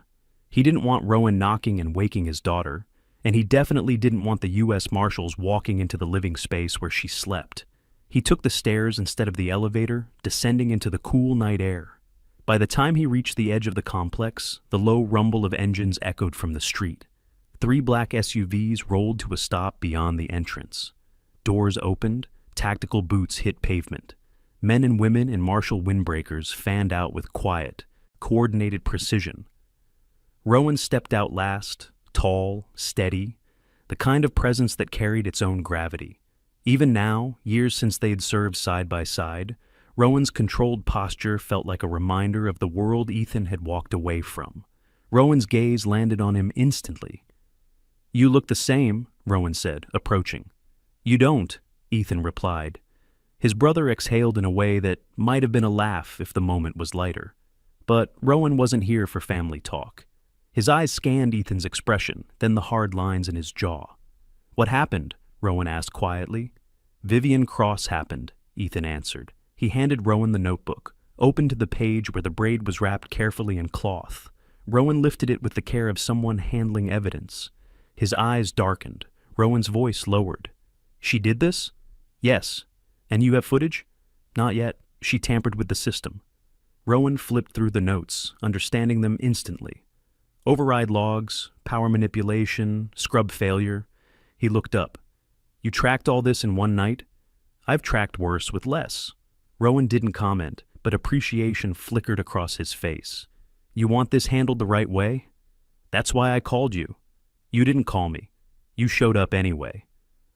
He didn't want Rowan knocking and waking his daughter, and he definitely didn't want the U.S Marshals walking into the living space where she slept. He took the stairs instead of the elevator, descending into the cool night air. By the time he reached the edge of the complex, the low rumble of engines echoed from the street. 3 black SUVs rolled to a stop beyond the entrance. Doors opened, tactical boots hit pavement. Men and women in Marshall windbreakers fanned out with quiet, coordinated precision. Rowan stepped out last, tall, steady, the kind of presence that carried its own gravity. Even now, years since they'd served side by side, Rowan's controlled posture felt like a reminder of the world Ethan had walked away from. Rowan's gaze landed on him instantly. "You look the same," Rowan said, approaching. You don't, Ethan replied. His brother exhaled in a way that might have been a laugh if the moment was lighter. But Rowan wasn't here for family talk. His eyes scanned Ethan's expression, then the hard lines in his jaw. What happened? Rowan asked quietly. Vivian Cross happened, Ethan answered. He handed Rowan the notebook, opened to the page where the braid was wrapped carefully in cloth. Rowan lifted it with the care of someone handling evidence. His eyes darkened. Rowan's voice lowered. She did this? Yes. And you have footage? Not yet. She tampered with the system. Rowan flipped through the notes, understanding them instantly. Override logs, power manipulation, scrub failure. He looked up. You tracked all this in one night? I've tracked worse with less. Rowan didn't comment, but appreciation flickered across his face. You want this handled the right way? That's why I called you. You didn't call me. You showed up anyway.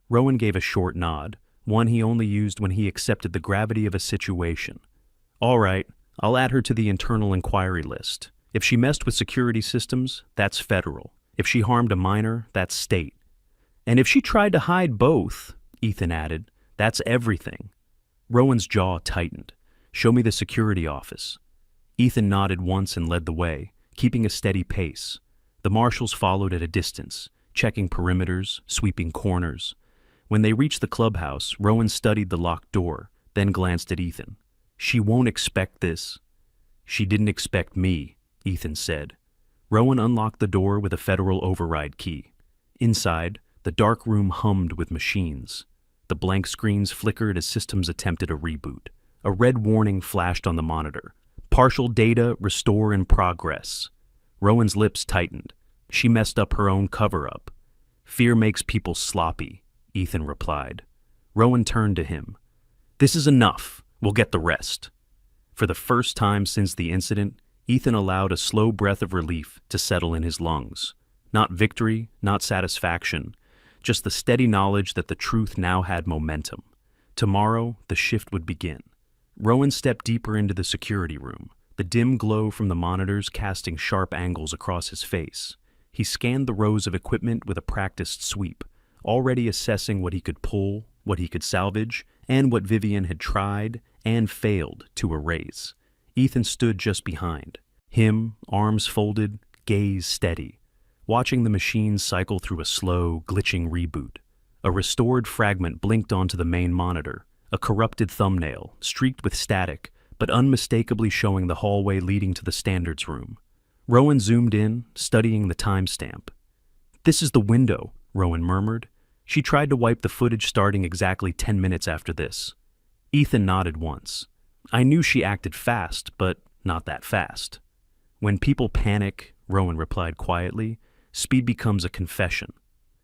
Rowan gave a short nod, one he only used when he accepted the gravity of a situation. All right, I'll add her to the internal inquiry list. If she messed with security systems, that's federal. If she harmed a minor, that's state. And if she tried to hide both, Ethan added, that's everything. Rowan's jaw tightened. Show me the security office. Ethan nodded once and led the way, keeping a steady pace. The marshals followed at a distance, checking perimeters, sweeping corners. When they reached the clubhouse, Rowan studied the locked door, then glanced at Ethan. She won't expect this. She didn't expect me, Ethan said. Rowan unlocked the door with a federal override key. Inside, the dark room hummed with machines. The blank screens flickered as systems attempted a reboot. A red warning flashed on the monitor. Partial data restore in progress. Rowan's lips tightened. She messed up her own cover-up. Fear makes people sloppy, Ethan replied. Rowan turned to him. This is enough. We'll get the rest. For the first time since the incident, Ethan allowed a slow breath of relief to settle in his lungs. Not victory, not satisfaction, just the steady knowledge that the truth now had momentum. Tomorrow, the shift would begin. Rowan stepped deeper into the security room, the dim glow from the monitors casting sharp angles across his face. He scanned the rows of equipment with a practiced sweep, already assessing what he could pull, what he could salvage, and what Vivian had tried and failed to erase. Ethan stood just behind. Him, arms folded, gaze steady, watching the machines cycle through a slow, glitching reboot. A restored fragment blinked onto the main monitor, a corrupted thumbnail, streaked with static, but unmistakably showing the hallway leading to the standards room. Rowan zoomed in, studying the timestamp. This is the window, Rowan murmured. She tried to wipe the footage starting exactly 10 minutes after this. Ethan nodded once. I knew she acted fast, but not that fast. When people panic, Rowan replied quietly, speed becomes a confession.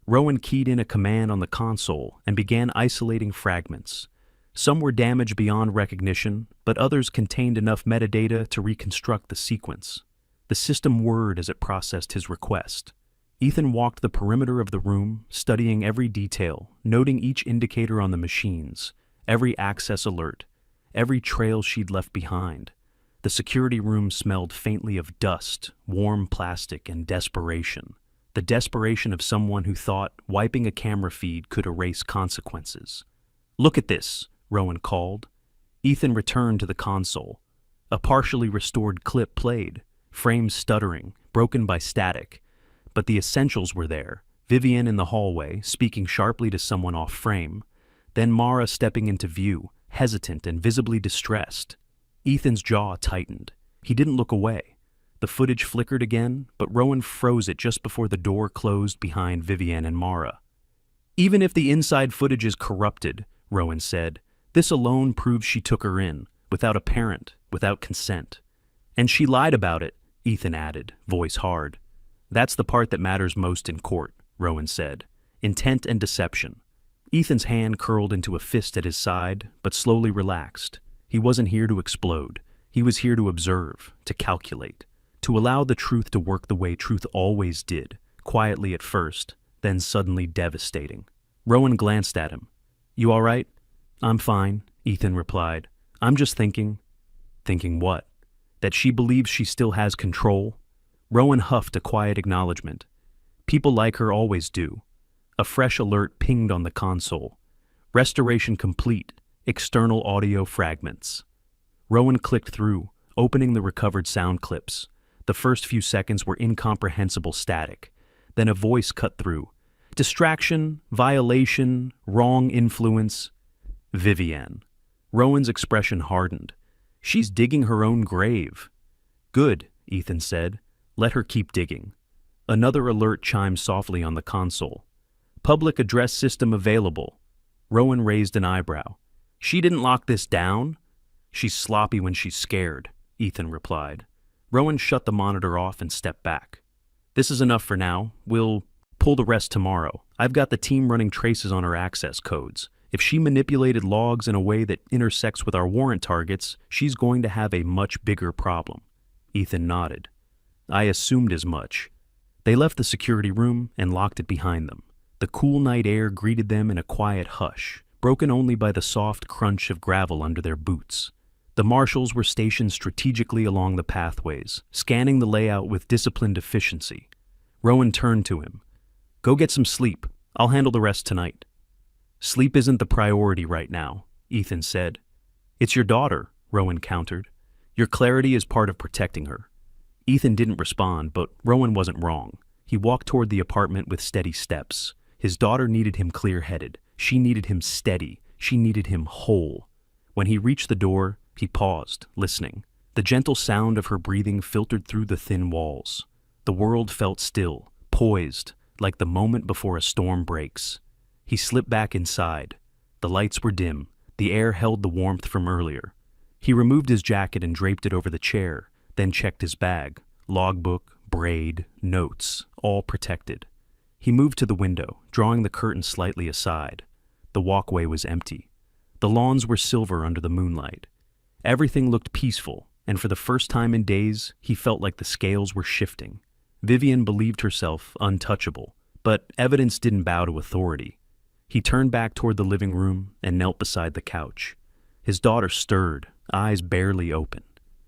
Rowan keyed in a command on the console and began isolating fragments. Some were damaged beyond recognition, but others contained enough metadata to reconstruct the sequence. The system whirred as it processed his request. Ethan walked the perimeter of the room, studying every detail, noting each indicator on the machines, every access alert, every trail she'd left behind. The security room smelled faintly of dust, warm plastic, and desperation. The desperation of someone who thought wiping a camera feed could erase consequences. Look at this, Rowan called. Ethan returned to the console. A partially restored clip played, frames stuttering, broken by static. But the essentials were there. Vivian in the hallway, speaking sharply to someone off frame. Then Mara stepping into view, hesitant and visibly distressed. Ethan's jaw tightened. He didn't look away. The footage flickered again, but Rowan froze it just before the door closed behind Vivian and Mara. Even if the inside footage is corrupted, Rowan said, this alone proves she took her in, without a parent, without consent. And she lied about it, Ethan added, voice hard. That's the part that matters most in court, Rowan said. Intent and deception. Ethan's hand curled into a fist at his side, but slowly relaxed. He wasn't here to explode. He was here to observe, to calculate, to allow the truth to work the way truth always did, quietly at first, then suddenly devastating. Rowan glanced at him. You all right? I'm fine, Ethan replied. I'm just thinking. Thinking what? That she believes she still has control? Rowan huffed a quiet acknowledgement. People like her always do. A fresh alert pinged on the console. Restoration complete. External audio fragments. Rowan clicked through, opening the recovered sound clips. The first few seconds were incomprehensible static. Then a voice cut through. Distraction, violation, wrong influence. Vivienne. Rowan's expression hardened. She's digging her own grave. Good, Ethan said. Let her keep digging. Another alert chimed softly on the console. Public address system available. Rowan raised an eyebrow. She didn't lock this down? She's sloppy when she's scared, Ethan replied. Rowan shut the monitor off and stepped back. This is enough for now. We'll pull the rest tomorrow. I've got the team running traces on her access codes. If she manipulated logs in a way that intersects with our warrant targets, she's going to have a much bigger problem. Ethan nodded. I assumed as much. They left the security room and locked it behind them. The cool night air greeted them in a quiet hush, broken only by the soft crunch of gravel under their boots. The marshals were stationed strategically along the pathways, scanning the layout with disciplined efficiency. Rowan turned to him. Go get some sleep. I'll handle the rest tonight. Sleep isn't the priority right now, Ethan said. It's your daughter, Rowan countered. Your clarity is part of protecting her. Ethan didn't respond, but Rowan wasn't wrong. He walked toward the apartment with steady steps. His daughter needed him clear-headed. She needed him steady. She needed him whole. When he reached the door, he paused, listening. The gentle sound of her breathing filtered through the thin walls. The world felt still, poised, like the moment before a storm breaks. He slipped back inside. The lights were dim. The air held the warmth from earlier. He removed his jacket and draped it over the chair, then checked his bag. Logbook, braid, notes, all protected. He moved to the window, drawing the curtain slightly aside. The walkway was empty. The lawns were silver under the moonlight. Everything looked peaceful, and for the first time in days, he felt like the scales were shifting. Vivienne believed herself untouchable, but evidence didn't bow to authority. He turned back toward the living room and knelt beside the couch. His daughter stirred, eyes barely open.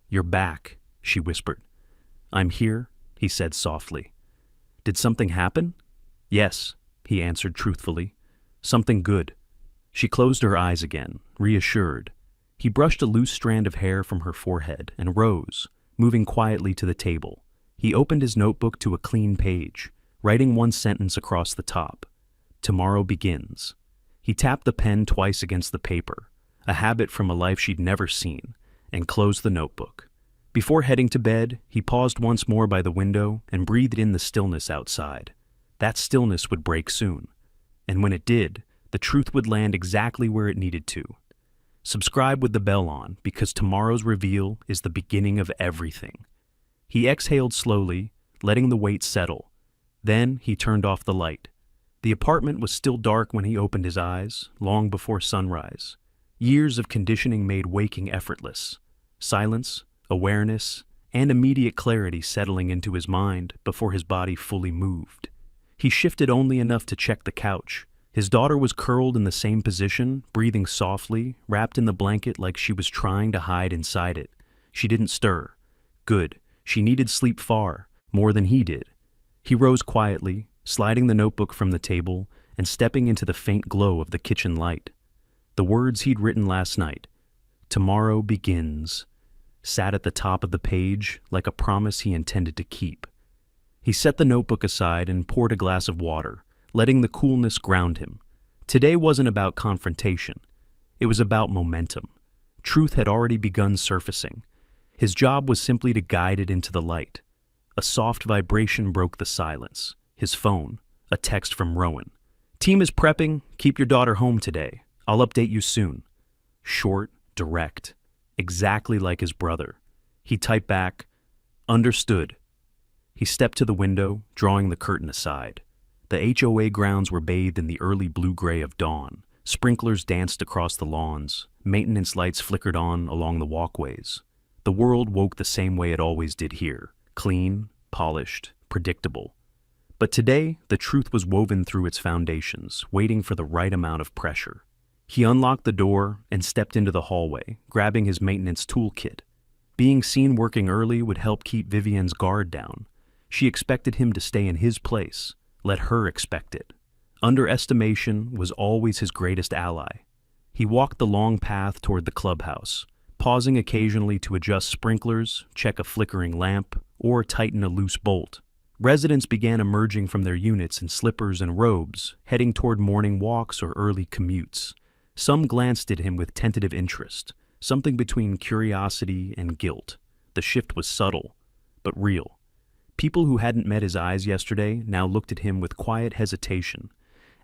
You're back, she whispered. I'm here, he said softly. Did something happen? Yes, he answered truthfully. Something good. She closed her eyes again, reassured. He brushed a loose strand of hair from her forehead and rose, moving quietly to the table. He opened his notebook to a clean page, writing one sentence across the top. Tomorrow begins. He tapped the pen twice against the paper, a habit from a life she'd never seen, and closed the notebook. Before heading to bed, he paused once more by the window and breathed in the stillness outside. That stillness would break soon. And when it did, the truth would land exactly where it needed to. Subscribe with the bell on, because tomorrow's reveal is the beginning of everything. He exhaled slowly, letting the weight settle. Then he turned off the light. The apartment was still dark when he opened his eyes, long before sunrise. Years of conditioning made waking effortless. Silence, awareness, and immediate clarity settling into his mind before his body fully moved. He shifted only enough to check the couch. His daughter was curled in the same position, breathing softly, wrapped in the blanket like she was trying to hide inside it. She didn't stir. Good. She needed sleep far, more than he did. He rose quietly, sliding the notebook from the table and stepping into the faint glow of the kitchen light. The words he'd written last night, "Tomorrow begins," sat at the top of the page like a promise he intended to keep. He set the notebook aside and poured a glass of water, letting the coolness ground him. Today wasn't about confrontation. It was about momentum. Truth had already begun surfacing. His job was simply to guide it into the light. A soft vibration broke the silence. His phone, a text from Rowan. Team is prepping. Keep your daughter home today. I'll update you soon. Short, direct, exactly like his brother. He typed back, "Understood." He stepped to the window, drawing the curtain aside. The HOA grounds were bathed in the early blue-gray of dawn. Sprinklers danced across the lawns. Maintenance lights flickered on along the walkways. The world woke the same way it always did here. Clean, polished, predictable. But today, the truth was woven through its foundations, waiting for the right amount of pressure. He unlocked the door and stepped into the hallway, grabbing his maintenance toolkit. Being seen working early would help keep Vivienne's guard down. She expected him to stay in his place. Let her expect it. Underestimation was always his greatest ally. He walked the long path toward the clubhouse, pausing occasionally to adjust sprinklers, check a flickering lamp, or tighten a loose bolt. Residents began emerging from their units in slippers and robes, heading toward morning walks or early commutes. Some glanced at him with tentative interest, something between curiosity and guilt. The shift was subtle, but real. People who hadn't met his eyes yesterday now looked at him with quiet hesitation,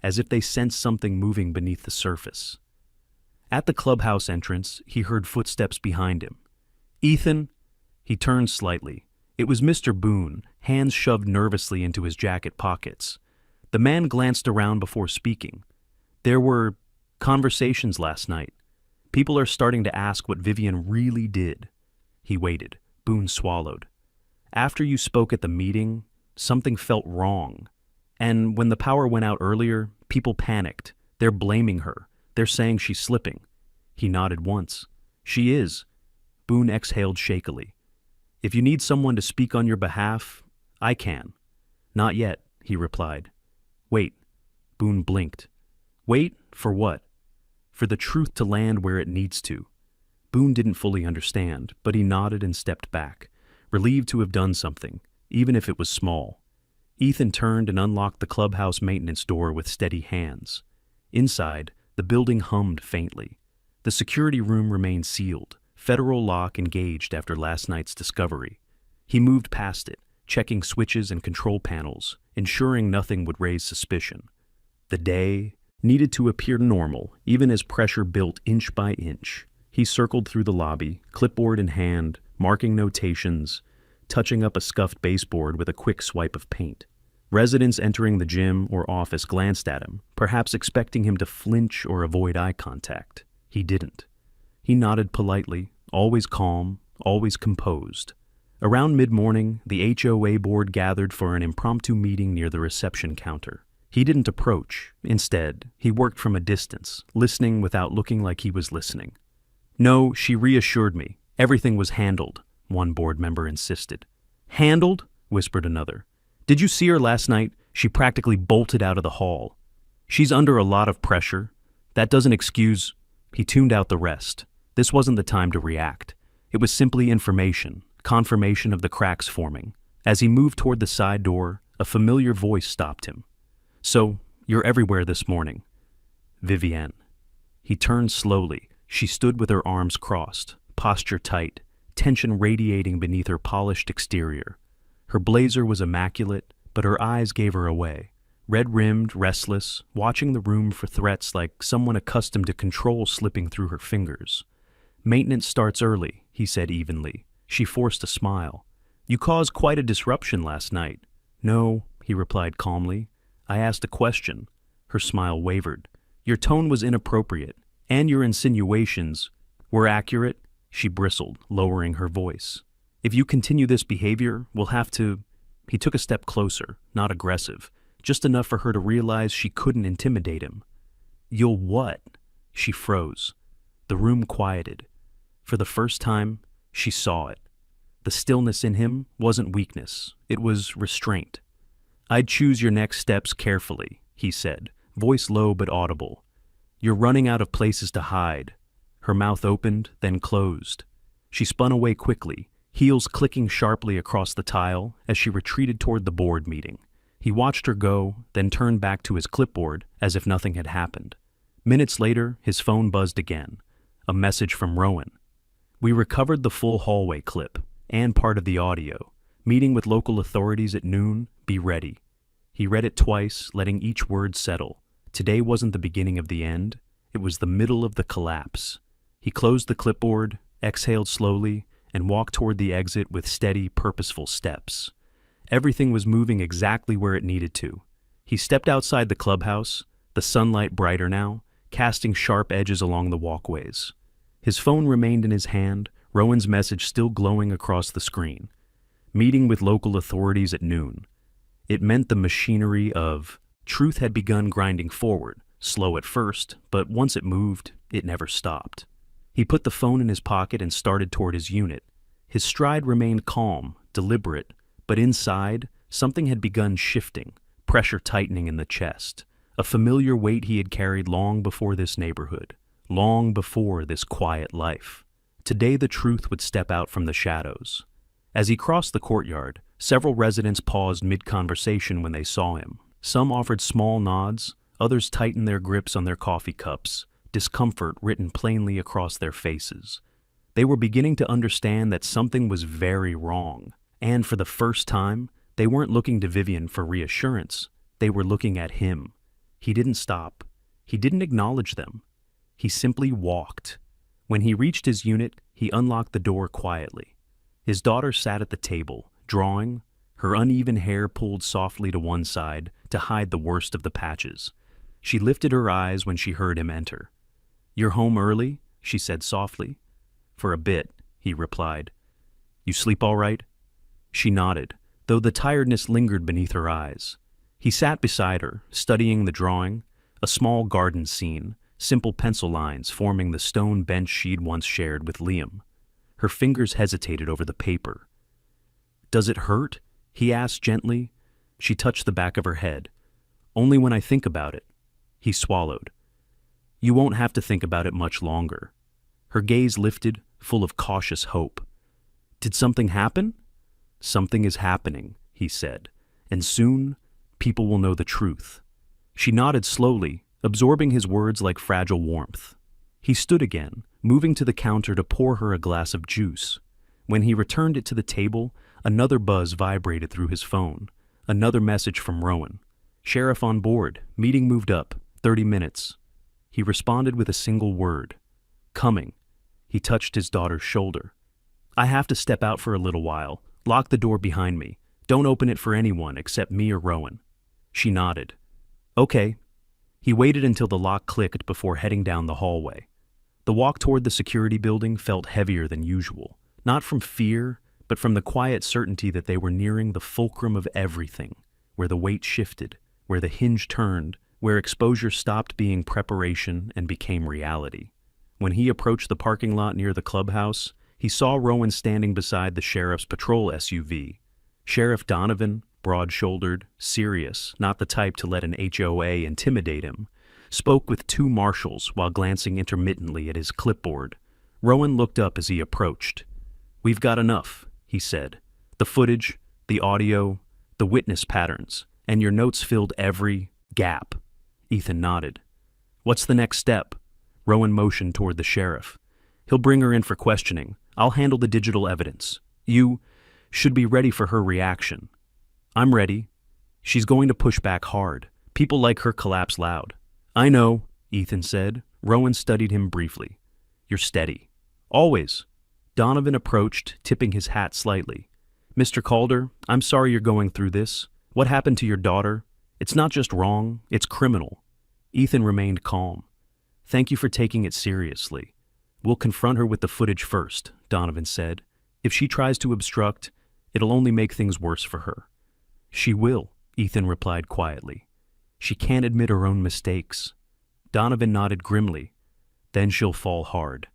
as if they sensed something moving beneath the surface. At the clubhouse entrance, he heard footsteps behind him. "Ethan?" He turned slightly. It was Mr. Boone, hands shoved nervously into his jacket pockets. The man glanced around before speaking. "There were conversations last night. People are starting to ask what Vivian really did." He waited. Boone swallowed. "After you spoke at the meeting, something felt wrong. And when the power went out earlier, people panicked. They're blaming her. They're saying she's slipping." He nodded once. "She is." Boone exhaled shakily. "If you need someone to speak on your behalf, I can." "Not yet," he replied. "Wait." Boone blinked. "Wait for what?" "For the truth to land where it needs to." Boone didn't fully understand, but he nodded and stepped back, relieved to have done something, even if it was small. Ethan turned and unlocked the clubhouse maintenance door with steady hands. Inside, the building hummed faintly. The security room remained sealed, federal lock engaged after last night's discovery. He moved past it, checking switches and control panels, ensuring nothing would raise suspicion. The day needed to appear normal, even as pressure built inch by inch. He circled through the lobby, clipboard in hand, marking notations, touching up a scuffed baseboard with a quick swipe of paint. Residents entering the gym or office glanced at him, perhaps expecting him to flinch or avoid eye contact. He didn't. He nodded politely, always calm, always composed. Around mid-morning, the HOA board gathered for an impromptu meeting near the reception counter. He didn't approach. Instead, he worked from a distance, listening without looking like he was listening. "No," she reassured me. "Everything was handled," one board member insisted. "Handled?" whispered another. "Did you see her last night? She practically bolted out of the hall. She's under a lot of pressure. That doesn't excuse—" He tuned out the rest. This wasn't the time to react. It was simply information, confirmation of the cracks forming. As he moved toward the side door, a familiar voice stopped him. "So, you're everywhere this morning." Vivienne. He turned slowly. She stood with her arms crossed, posture tight, tension radiating beneath her polished exterior. Her blazer was immaculate, but her eyes gave her away. Red-rimmed, restless, watching the room for threats like someone accustomed to control slipping through her fingers. "Maintenance starts early," he said evenly. She forced a smile. "You caused quite a disruption last night." "No," he replied calmly. "I asked a question." Her smile wavered. "Your tone was inappropriate, and your insinuations were accurate." She bristled, lowering her voice. "If you continue this behavior, we'll have to—" He took a step closer, not aggressive, just enough for her to realize she couldn't intimidate him. "You'll what?" She froze. The room quieted. For the first time, she saw it. The stillness in him wasn't weakness, it was restraint. "I'd choose your next steps carefully," he said, voice low but audible. "You're running out of places to hide." Her mouth opened, then closed. She spun away quickly, heels clicking sharply across the tile as she retreated toward the board meeting. He watched her go, then turned back to his clipboard as if nothing had happened. Minutes later, his phone buzzed again. A message from Rowan. "We recovered the full hallway clip, and part of the audio. Meeting with local authorities at noon, be ready." He read it twice, letting each word settle. Today wasn't the beginning of the end, it was the middle of the collapse. He closed the clipboard, exhaled slowly, and walked toward the exit with steady, purposeful steps. Everything was moving exactly where it needed to. He stepped outside the clubhouse, the sunlight brighter now, casting sharp edges along the walkways. His phone remained in his hand, Rowan's message still glowing across the screen. Meeting with local authorities at noon. It meant the machinery of truth had begun grinding forward, slow at first, but once it moved, it never stopped. He put the phone in his pocket and started toward his unit. His stride remained calm, deliberate, but inside, something had begun shifting, pressure tightening in the chest. a familiar weight he had carried long before this neighborhood, long before this quiet life. Today the truth would step out from the shadows. As he crossed the courtyard, several residents paused mid-conversation when they saw him. Some offered small nods, others tightened their grips on their coffee cups, discomfort written plainly across their faces. They were beginning to understand that something was very wrong, and for the first time, they weren't looking to Vivian for reassurance. They were looking at him. He didn't stop. He didn't acknowledge them. He simply walked. When he reached his unit, he unlocked the door quietly. His daughter sat at the table, drawing, her uneven hair pulled softly to one side to hide the worst of the patches. She lifted her eyes when she heard him enter. "You're home early?" she said softly. "For a bit," he replied. "You sleep all right?" She nodded, though the tiredness lingered beneath her eyes. He sat beside her, studying the drawing, a small garden scene, simple pencil lines forming the stone bench she'd once shared with Liam. Her fingers hesitated over the paper. "Does it hurt?" he asked gently. She touched the back of her head. "Only when I think about it." He swallowed. "You won't have to think about it much longer." Her gaze lifted, full of cautious hope. "Did something happen?" "Something is happening," he said, "and soon people will know the truth." She nodded slowly, absorbing his words like fragile warmth. He stood again, moving to the counter to pour her a glass of juice. When he returned it to the table, another buzz vibrated through his phone. Another message from Rowan. "Sheriff on board. Meeting moved up. 30 minutes. He responded with a single word. "Coming." He touched his daughter's shoulder. "I have to step out for a little while. Lock the door behind me. Don't open it for anyone except me or Rowan." She nodded. "Okay." He waited until the lock clicked before heading down the hallway. The walk toward the security building felt heavier than usual, not from fear, but from the quiet certainty that they were nearing the fulcrum of everything, where the weight shifted, where the hinge turned, where exposure stopped being preparation and became reality. When he approached the parking lot near the clubhouse, he saw Rowan standing beside the sheriff's patrol SUV. Sheriff Donovan, broad-shouldered, serious, not the type to let an HOA intimidate him, spoke with two marshals while glancing intermittently at his clipboard. Rowan looked up as he approached. "We've got enough," he said. "The footage, the audio, the witness patterns, and your notes filled every gap." Ethan nodded. "What's the next step?" Rowan motioned toward the sheriff. "He'll bring her in for questioning. I'll handle the digital evidence. You should be ready for her reaction." "I'm ready." "She's going to push back hard. People like her collapse loud." "I know," Ethan said. Rowan studied him briefly. "You're steady." "Always." Donovan approached, tipping his hat slightly. "Mr. Calder, I'm sorry you're going through this. What happened to your daughter? It's not just wrong, it's criminal." Ethan remained calm. "Thank you for taking it seriously. We'll confront her with the footage first," Donovan said. "If she tries to obstruct, it'll only make things worse for her." "She will," Ethan replied quietly. "She can't admit her own mistakes." Donovan nodded grimly. "Then she'll fall hard."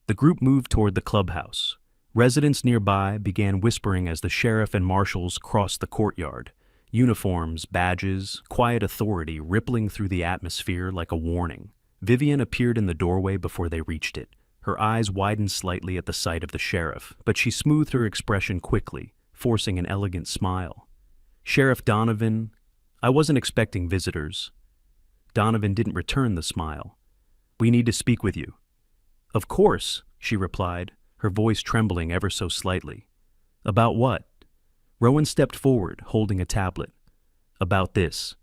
The group moved toward the clubhouse. Residents nearby began whispering as the sheriff and marshals crossed the courtyard. Uniforms, badges, quiet authority rippling through the atmosphere like a warning. Vivian appeared in the doorway before they reached it. Her eyes widened slightly at the sight of the sheriff, but she smoothed her expression quickly, forcing an elegant smile. "Sheriff Donovan, I wasn't expecting visitors." Donovan didn't return the smile. "We need to speak with you." "Of course," she replied, her voice trembling ever so slightly. "About what?" Rowan stepped forward, holding a tablet. "About this."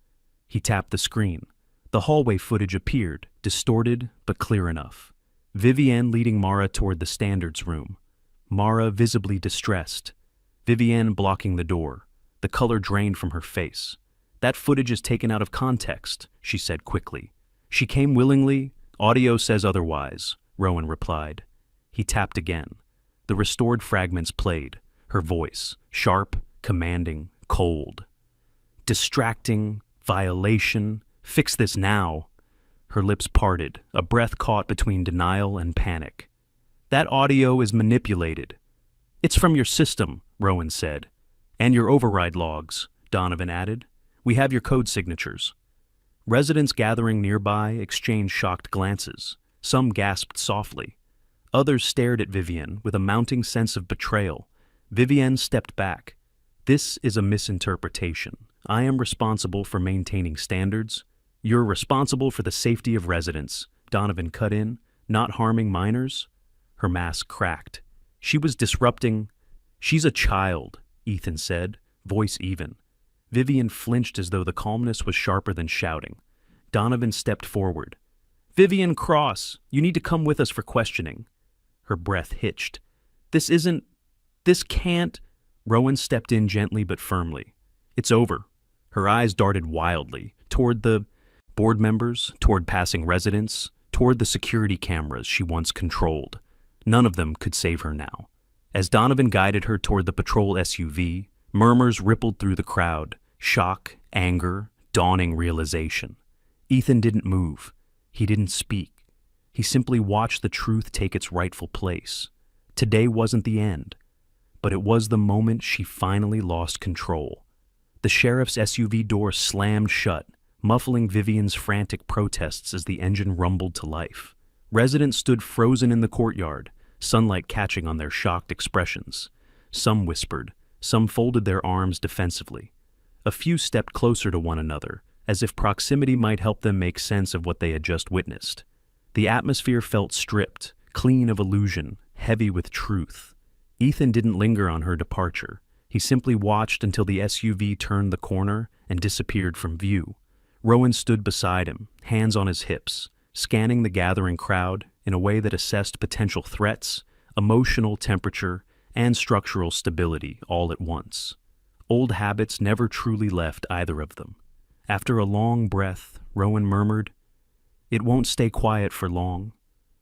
He tapped the screen. The hallway footage appeared, distorted but clear enough. Vivienne leading Mara toward the standards room. Mara visibly distressed. Vivienne blocking the door, the color drained from her face. "That footage is taken out of context," she said quickly. "She came willingly. Audio says otherwise," Rowan replied. He tapped again. The restored fragments played, her voice, sharp, commanding, cold. "Distracting, violation, fix this now." Her lips parted, a breath caught between denial and panic. "That audio is manipulated." "It's from your system," Rowan said. "And your override logs," Donovan added. "We have your code signatures." Residents gathering nearby exchanged shocked glances. Some gasped softly. Others stared at Vivienne with a mounting sense of betrayal. Vivienne stepped back. "This is a misinterpretation. I am responsible for maintaining standards. You're responsible for the safety of residents," Donovan cut in, "not harming minors." Her mask cracked. "She was disrupting—" "She's a child," Ethan said, voice even. Vivienne flinched as though the calmness was sharper than shouting. Donovan stepped forward. "Vivienne Cross, you need to come with us for questioning." Her breath hitched. This can't—" Rowan stepped in gently but firmly. "It's over." Her eyes darted wildly, toward the board members, toward passing residents, toward the security cameras she once controlled. None of them could save her now. As Donovan guided her toward the patrol SUV, murmurs rippled through the crowd, shock, anger, dawning realization. Ethan didn't move. He didn't speak. He simply watched the truth take its rightful place. Today wasn't the end, but it was the moment she finally lost control. The sheriff's SUV door slammed shut, muffling Vivienne's frantic protests as the engine rumbled to life. Residents stood frozen in the courtyard, sunlight catching on their shocked expressions. Some whispered, some folded their arms defensively. A few stepped closer to one another, as if proximity might help them make sense of what they had just witnessed. The atmosphere felt stripped, clean of illusion, heavy with truth. Ethan didn't linger on her departure. He simply watched until the SUV turned the corner and disappeared from view. Rowan stood beside him, hands on his hips, scanning the gathering crowd in a way that assessed potential threats, emotional temperature, and structural stability all at once. Old habits never truly left either of them. After a long breath, Rowan murmured, "It won't stay quiet for long."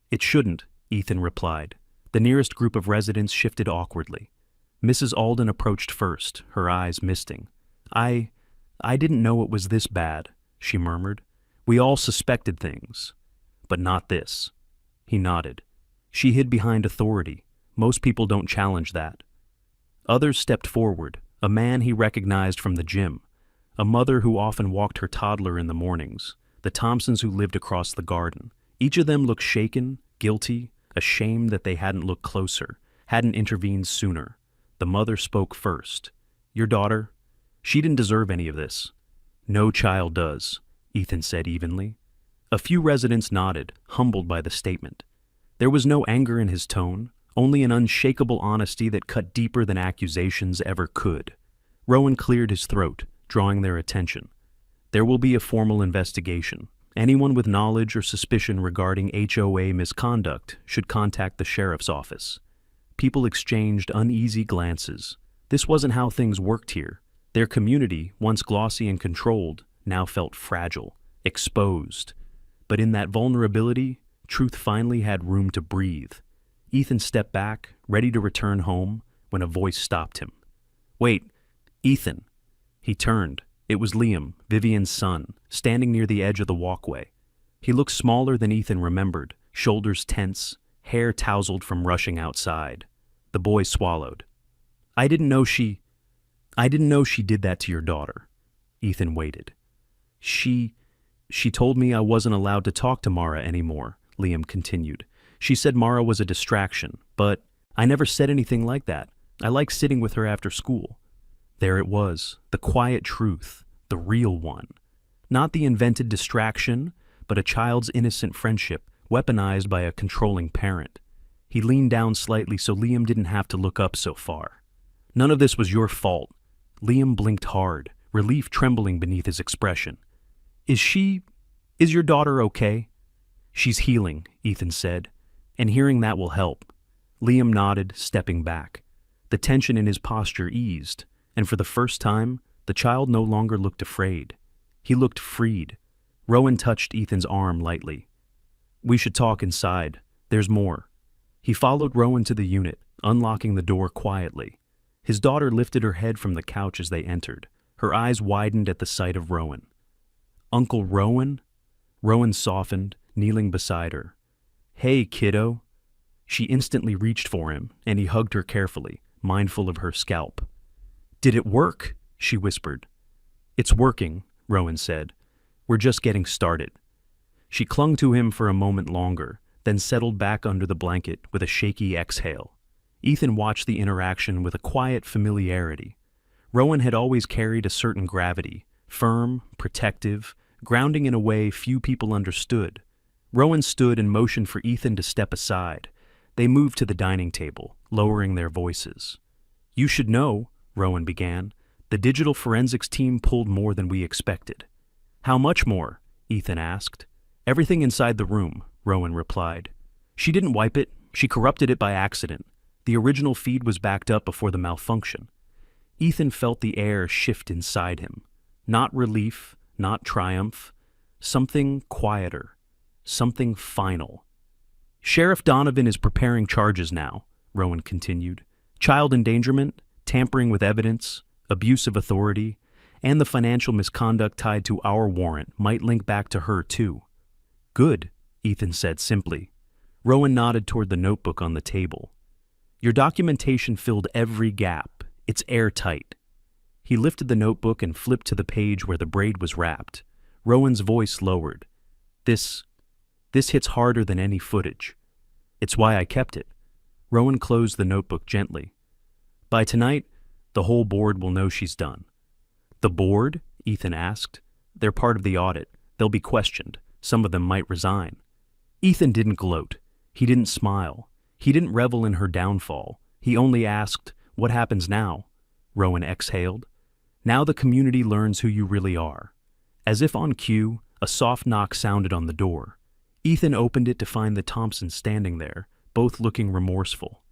"It shouldn't," Ethan replied. The nearest group of residents shifted awkwardly. Mrs. Alden approached first, her eyes misting. I didn't know it was this bad," she murmured. "We all suspected things, but not this." He nodded. She hid behind authority. Most people don't challenge that. Others stepped forward, a man he recognized from the gym, a mother who often walked her toddler in the mornings, the Thompsons who lived across the garden. Each of them looked shaken, guilty, ashamed that they hadn't looked closer, hadn't intervened sooner. The mother spoke first. "Your daughter? She didn't deserve any of this." "No child does," Ethan said evenly. A few residents nodded, humbled by the statement. There was no anger in his tone, only an unshakable honesty that cut deeper than accusations ever could. Rowan cleared his throat, drawing their attention. "There will be a formal investigation. Anyone with knowledge or suspicion regarding HOA misconduct should contact the sheriff's office." People exchanged uneasy glances. This wasn't how things worked here. Their community, once glossy and controlled, now felt fragile, exposed. But in that vulnerability, truth finally had room to breathe. Ethan stepped back, ready to return home, when a voice stopped him. "Wait, Ethan." He turned. It was Liam, Vivienne's son, standing near the edge of the walkway. He looked smaller than Ethan remembered, shoulders tense, hair tousled from rushing outside. The boy swallowed. I didn't know she did that to your daughter." Ethan waited. She told me I wasn't allowed to talk to Mara anymore," Liam continued. "She said Mara was a distraction, but I never said anything like that. I like sitting with her after school." There it was, the quiet truth, the real one. Not the invented distraction, but a child's innocent friendship, weaponized by a controlling parent. He leaned down slightly so Liam didn't have to look up so far. "None of this was your fault." Liam blinked hard, relief trembling beneath his expression. Is your daughter okay?" "She's healing," Ethan said, "and hearing that will help." Liam nodded, stepping back. The tension in his posture eased, and for the first time, the child no longer looked afraid. He looked freed. Rowan touched Ethan's arm lightly. "We should talk inside. There's more." He followed Rowan to the unit, unlocking the door quietly. His daughter lifted her head from the couch as they entered. Her eyes widened at the sight of Rowan. "Uncle Rowan?" Rowan softened, kneeling beside her. "Hey, kiddo." She instantly reached for him, and he hugged her carefully, mindful of her scalp. "Did it work?" she whispered. "It's working," Rowan said. We're just getting started. She clung to him for a moment longer, then settled back under the blanket with a shaky exhale. Ethan watched the interaction with a quiet familiarity. Rowan had always carried a certain gravity, firm, protective, grounding in a way few people understood. Rowan stood and motioned for Ethan to step aside. They moved to the dining table, lowering their voices. "You should know," Rowan began. "The digital forensics team pulled more than we expected." "How much more?" Ethan asked. "Everything inside the room," Rowan replied. "She didn't wipe it. She corrupted it by accident. The original feed was backed up before the malfunction." Ethan felt the air shift inside him. Not relief, not triumph. Something quieter. Something final. "Sheriff Donovan is preparing charges now," Rowan continued. "Child endangerment, tampering with evidence, abuse of authority, and the financial misconduct tied to our warrant might link back to her too." "Good," Ethan said simply. Rowan nodded toward the notebook on the table. "Your documentation filled every gap. It's airtight." He lifted the notebook and flipped to the page where the braid was wrapped. Rowan's voice lowered. This hits harder than any footage. It's why I kept it." Rowan closed the notebook gently. "By tonight, the whole board will know she's done." "The board?" Ethan asked. "They're part of the audit. They'll be questioned. Some of them might resign." Ethan didn't gloat. He didn't smile. He didn't revel in her downfall. He only asked, "What happens now?" Rowan exhaled. "Now the community learns who you really are." As if on cue, a soft knock sounded on the door. Ethan opened it to find the Thompsons standing there, both looking remorseful.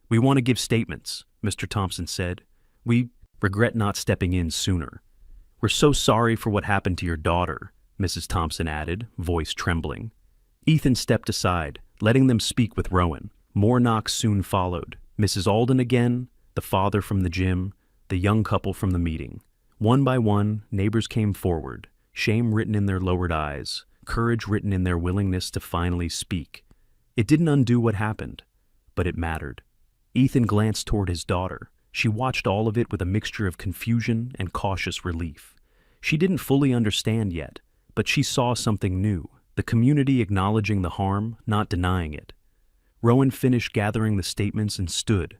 "We want to give statements," Mr. Thompson said. "We regret not stepping in sooner." "We're so sorry for what happened to your daughter," Mrs. Thompson added, voice trembling. Ethan stepped aside, letting them speak with Rowan. More knocks soon followed. Mrs. Alden again, the father from the gym, the young couple from the meeting. One by one, neighbors came forward, shame written in their lowered eyes, courage written in their willingness to finally speak. It didn't undo what happened, but it mattered. Ethan glanced toward his daughter. She watched all of it with a mixture of confusion and cautious relief. She didn't fully understand yet, but she saw something new, the community acknowledging the harm, not denying it. Rowan finished gathering the statements and stood.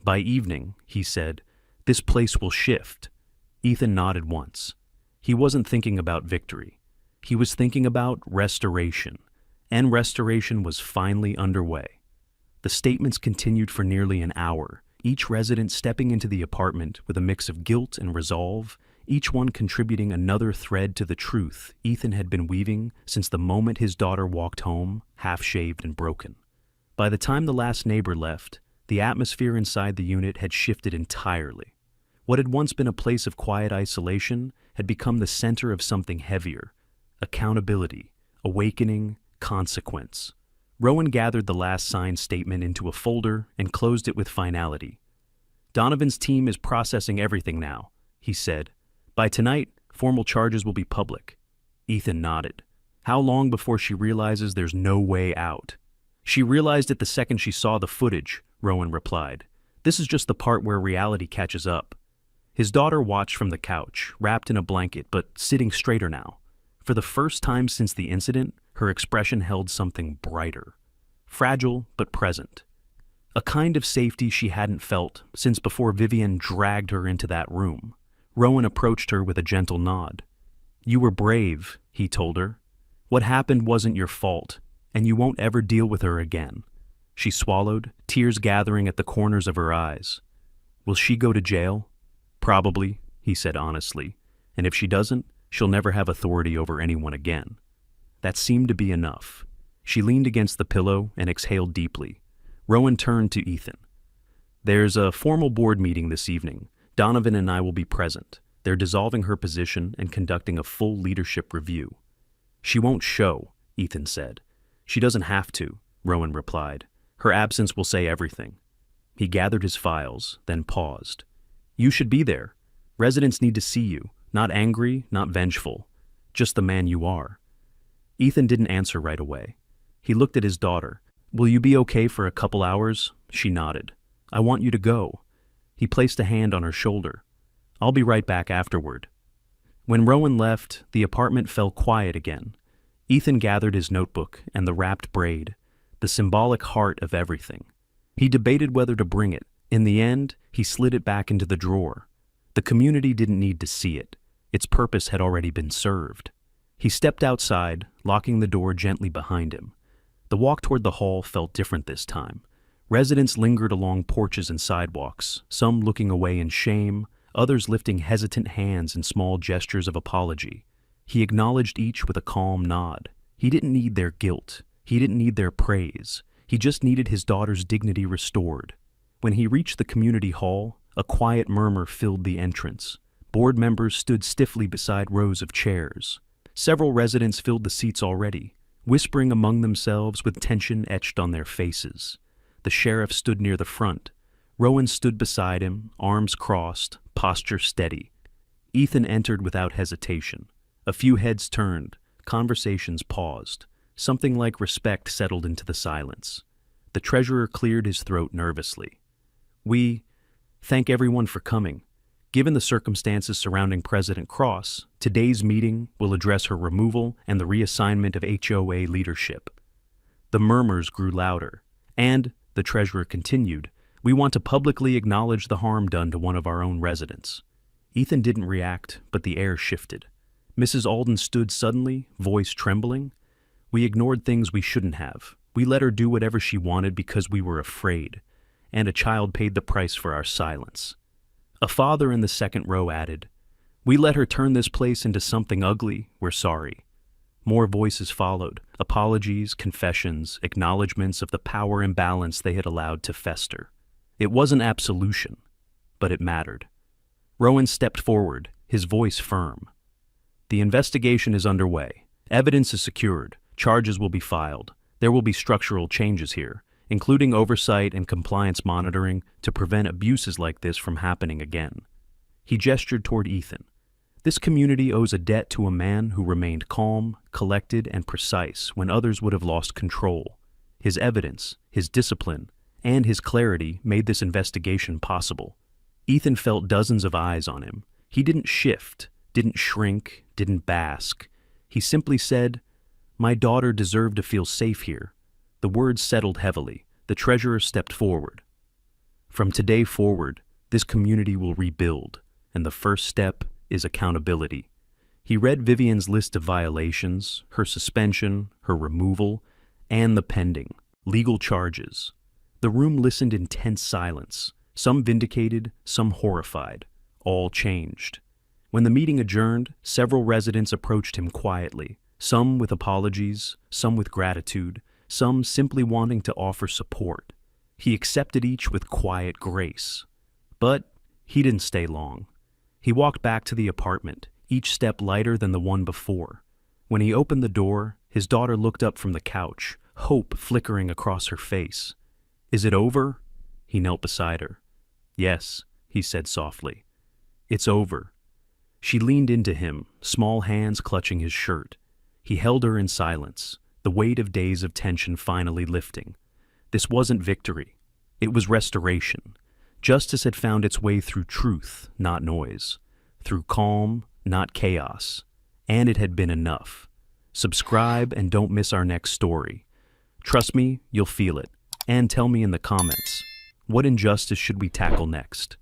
"By evening," he said, "this place will shift." Ethan nodded once. He wasn't thinking about victory. He was thinking about restoration, and restoration was finally underway. The statements continued for nearly an hour, each resident stepping into the apartment with a mix of guilt and resolve, each one contributing another thread to the truth Ethan had been weaving since the moment his daughter walked home, half-shaved and broken. By the time the last neighbor left, the atmosphere inside the unit had shifted entirely. What had once been a place of quiet isolation had become the center of something heavier: accountability, awakening, consequence. Rowan gathered the last signed statement into a folder and closed it with finality. "Donovan's team is processing everything now," he said. "By tonight, formal charges will be public." Ethan nodded. "How long before she realizes there's no way out?" "She realized it the second she saw the footage," Rowan replied. "This is just the part where reality catches up." His daughter watched from the couch, wrapped in a blanket but sitting straighter now. For the first time since the incident, her expression held something brighter. Fragile but present. A kind of safety she hadn't felt since before Vivian dragged her into that room. Rowan approached her with a gentle nod. "You were brave," he told her. "What happened wasn't your fault, and you won't ever deal with her again." She swallowed, tears gathering at the corners of her eyes. "Will she go to jail?" "Probably," he said honestly. "And if she doesn't, she'll never have authority over anyone again." That seemed to be enough. She leaned against the pillow and exhaled deeply. Rowan turned to Ethan. "There's a formal board meeting this evening. Donovan and I will be present. They're dissolving her position and conducting a full leadership review." "She won't show," Ethan said. "She doesn't have to," Rowan replied. "Her absence will say everything." He gathered his files, then paused. "You should be there. Residents need to see you, not angry, not vengeful, just the man you are." Ethan didn't answer right away. He looked at his daughter. "Will you be okay for a couple hours?" She nodded. "I want you to go." He placed a hand on her shoulder. "I'll be right back afterward." When Rowan left, the apartment fell quiet again. Ethan gathered his notebook and the wrapped braid, the symbolic heart of everything. He debated whether to bring it. In the end, he slid it back into the drawer. The community didn't need to see it. Its purpose had already been served. He stepped outside, locking the door gently behind him. The walk toward the hall felt different this time. Residents lingered along porches and sidewalks, some looking away in shame, others lifting hesitant hands in small gestures of apology. He acknowledged each with a calm nod. He didn't need their guilt. He didn't need their praise. He just needed his daughter's dignity restored. When he reached the community hall, a quiet murmur filled the entrance. Board members stood stiffly beside rows of chairs. Several residents filled the seats already, whispering among themselves with tension etched on their faces. The sheriff stood near the front. Rowan stood beside him, arms crossed, posture steady. Ethan entered without hesitation. A few heads turned, conversations paused. Something like respect settled into the silence. The treasurer cleared his throat nervously. "We thank everyone for coming. Given the circumstances surrounding President Cross, today's meeting will address her removal and the reassignment of HOA leadership." The murmurs grew louder, and, the treasurer continued, "We want to publicly acknowledge the harm done to one of our own residents." Ethan didn't react, but the air shifted. Mrs. Alden stood suddenly, voice trembling. "We ignored things we shouldn't have. We let her do whatever she wanted because we were afraid. And a child paid the price for our silence." A father in the second row added, "We let her turn this place into something ugly. We're sorry." More voices followed, apologies, confessions, acknowledgments of the power imbalance they had allowed to fester. It wasn't absolution, but it mattered. Rowan stepped forward, his voice firm. "The investigation is underway. Evidence is secured. Charges will be filed. There will be structural changes here, including oversight and compliance monitoring to prevent abuses like this from happening again." He gestured toward Ethan. "This community owes a debt to a man who remained calm, collected, and precise when others would have lost control. His evidence, his discipline, and his clarity made this investigation possible." Ethan felt dozens of eyes on him. He didn't shift, didn't shrink, didn't bask. He simply said, "My daughter deserved to feel safe here." The words settled heavily. The treasurer stepped forward. "From today forward, this community will rebuild, and the first step is accountability." He read Vivian's list of violations, her suspension, her removal, and the pending legal charges. The room listened in tense silence, some vindicated, some horrified, all changed. When the meeting adjourned, several residents approached him quietly, some with apologies, some with gratitude, some simply wanting to offer support. He accepted each with quiet grace. But he didn't stay long. He walked back to the apartment, each step lighter than the one before. When he opened the door, his daughter looked up from the couch, hope flickering across her face. "Is it over?" He knelt beside her. "Yes," he said softly. "It's over." She leaned into him, small hands clutching his shirt. He held her in silence, the weight of days of tension finally lifting. This wasn't victory. It was restoration. Justice had found its way through truth, not noise, through calm, not chaos, and it had been enough. Subscribe and don't miss our next story. Trust me, you'll feel it. And tell me in the comments, what injustice should we tackle next?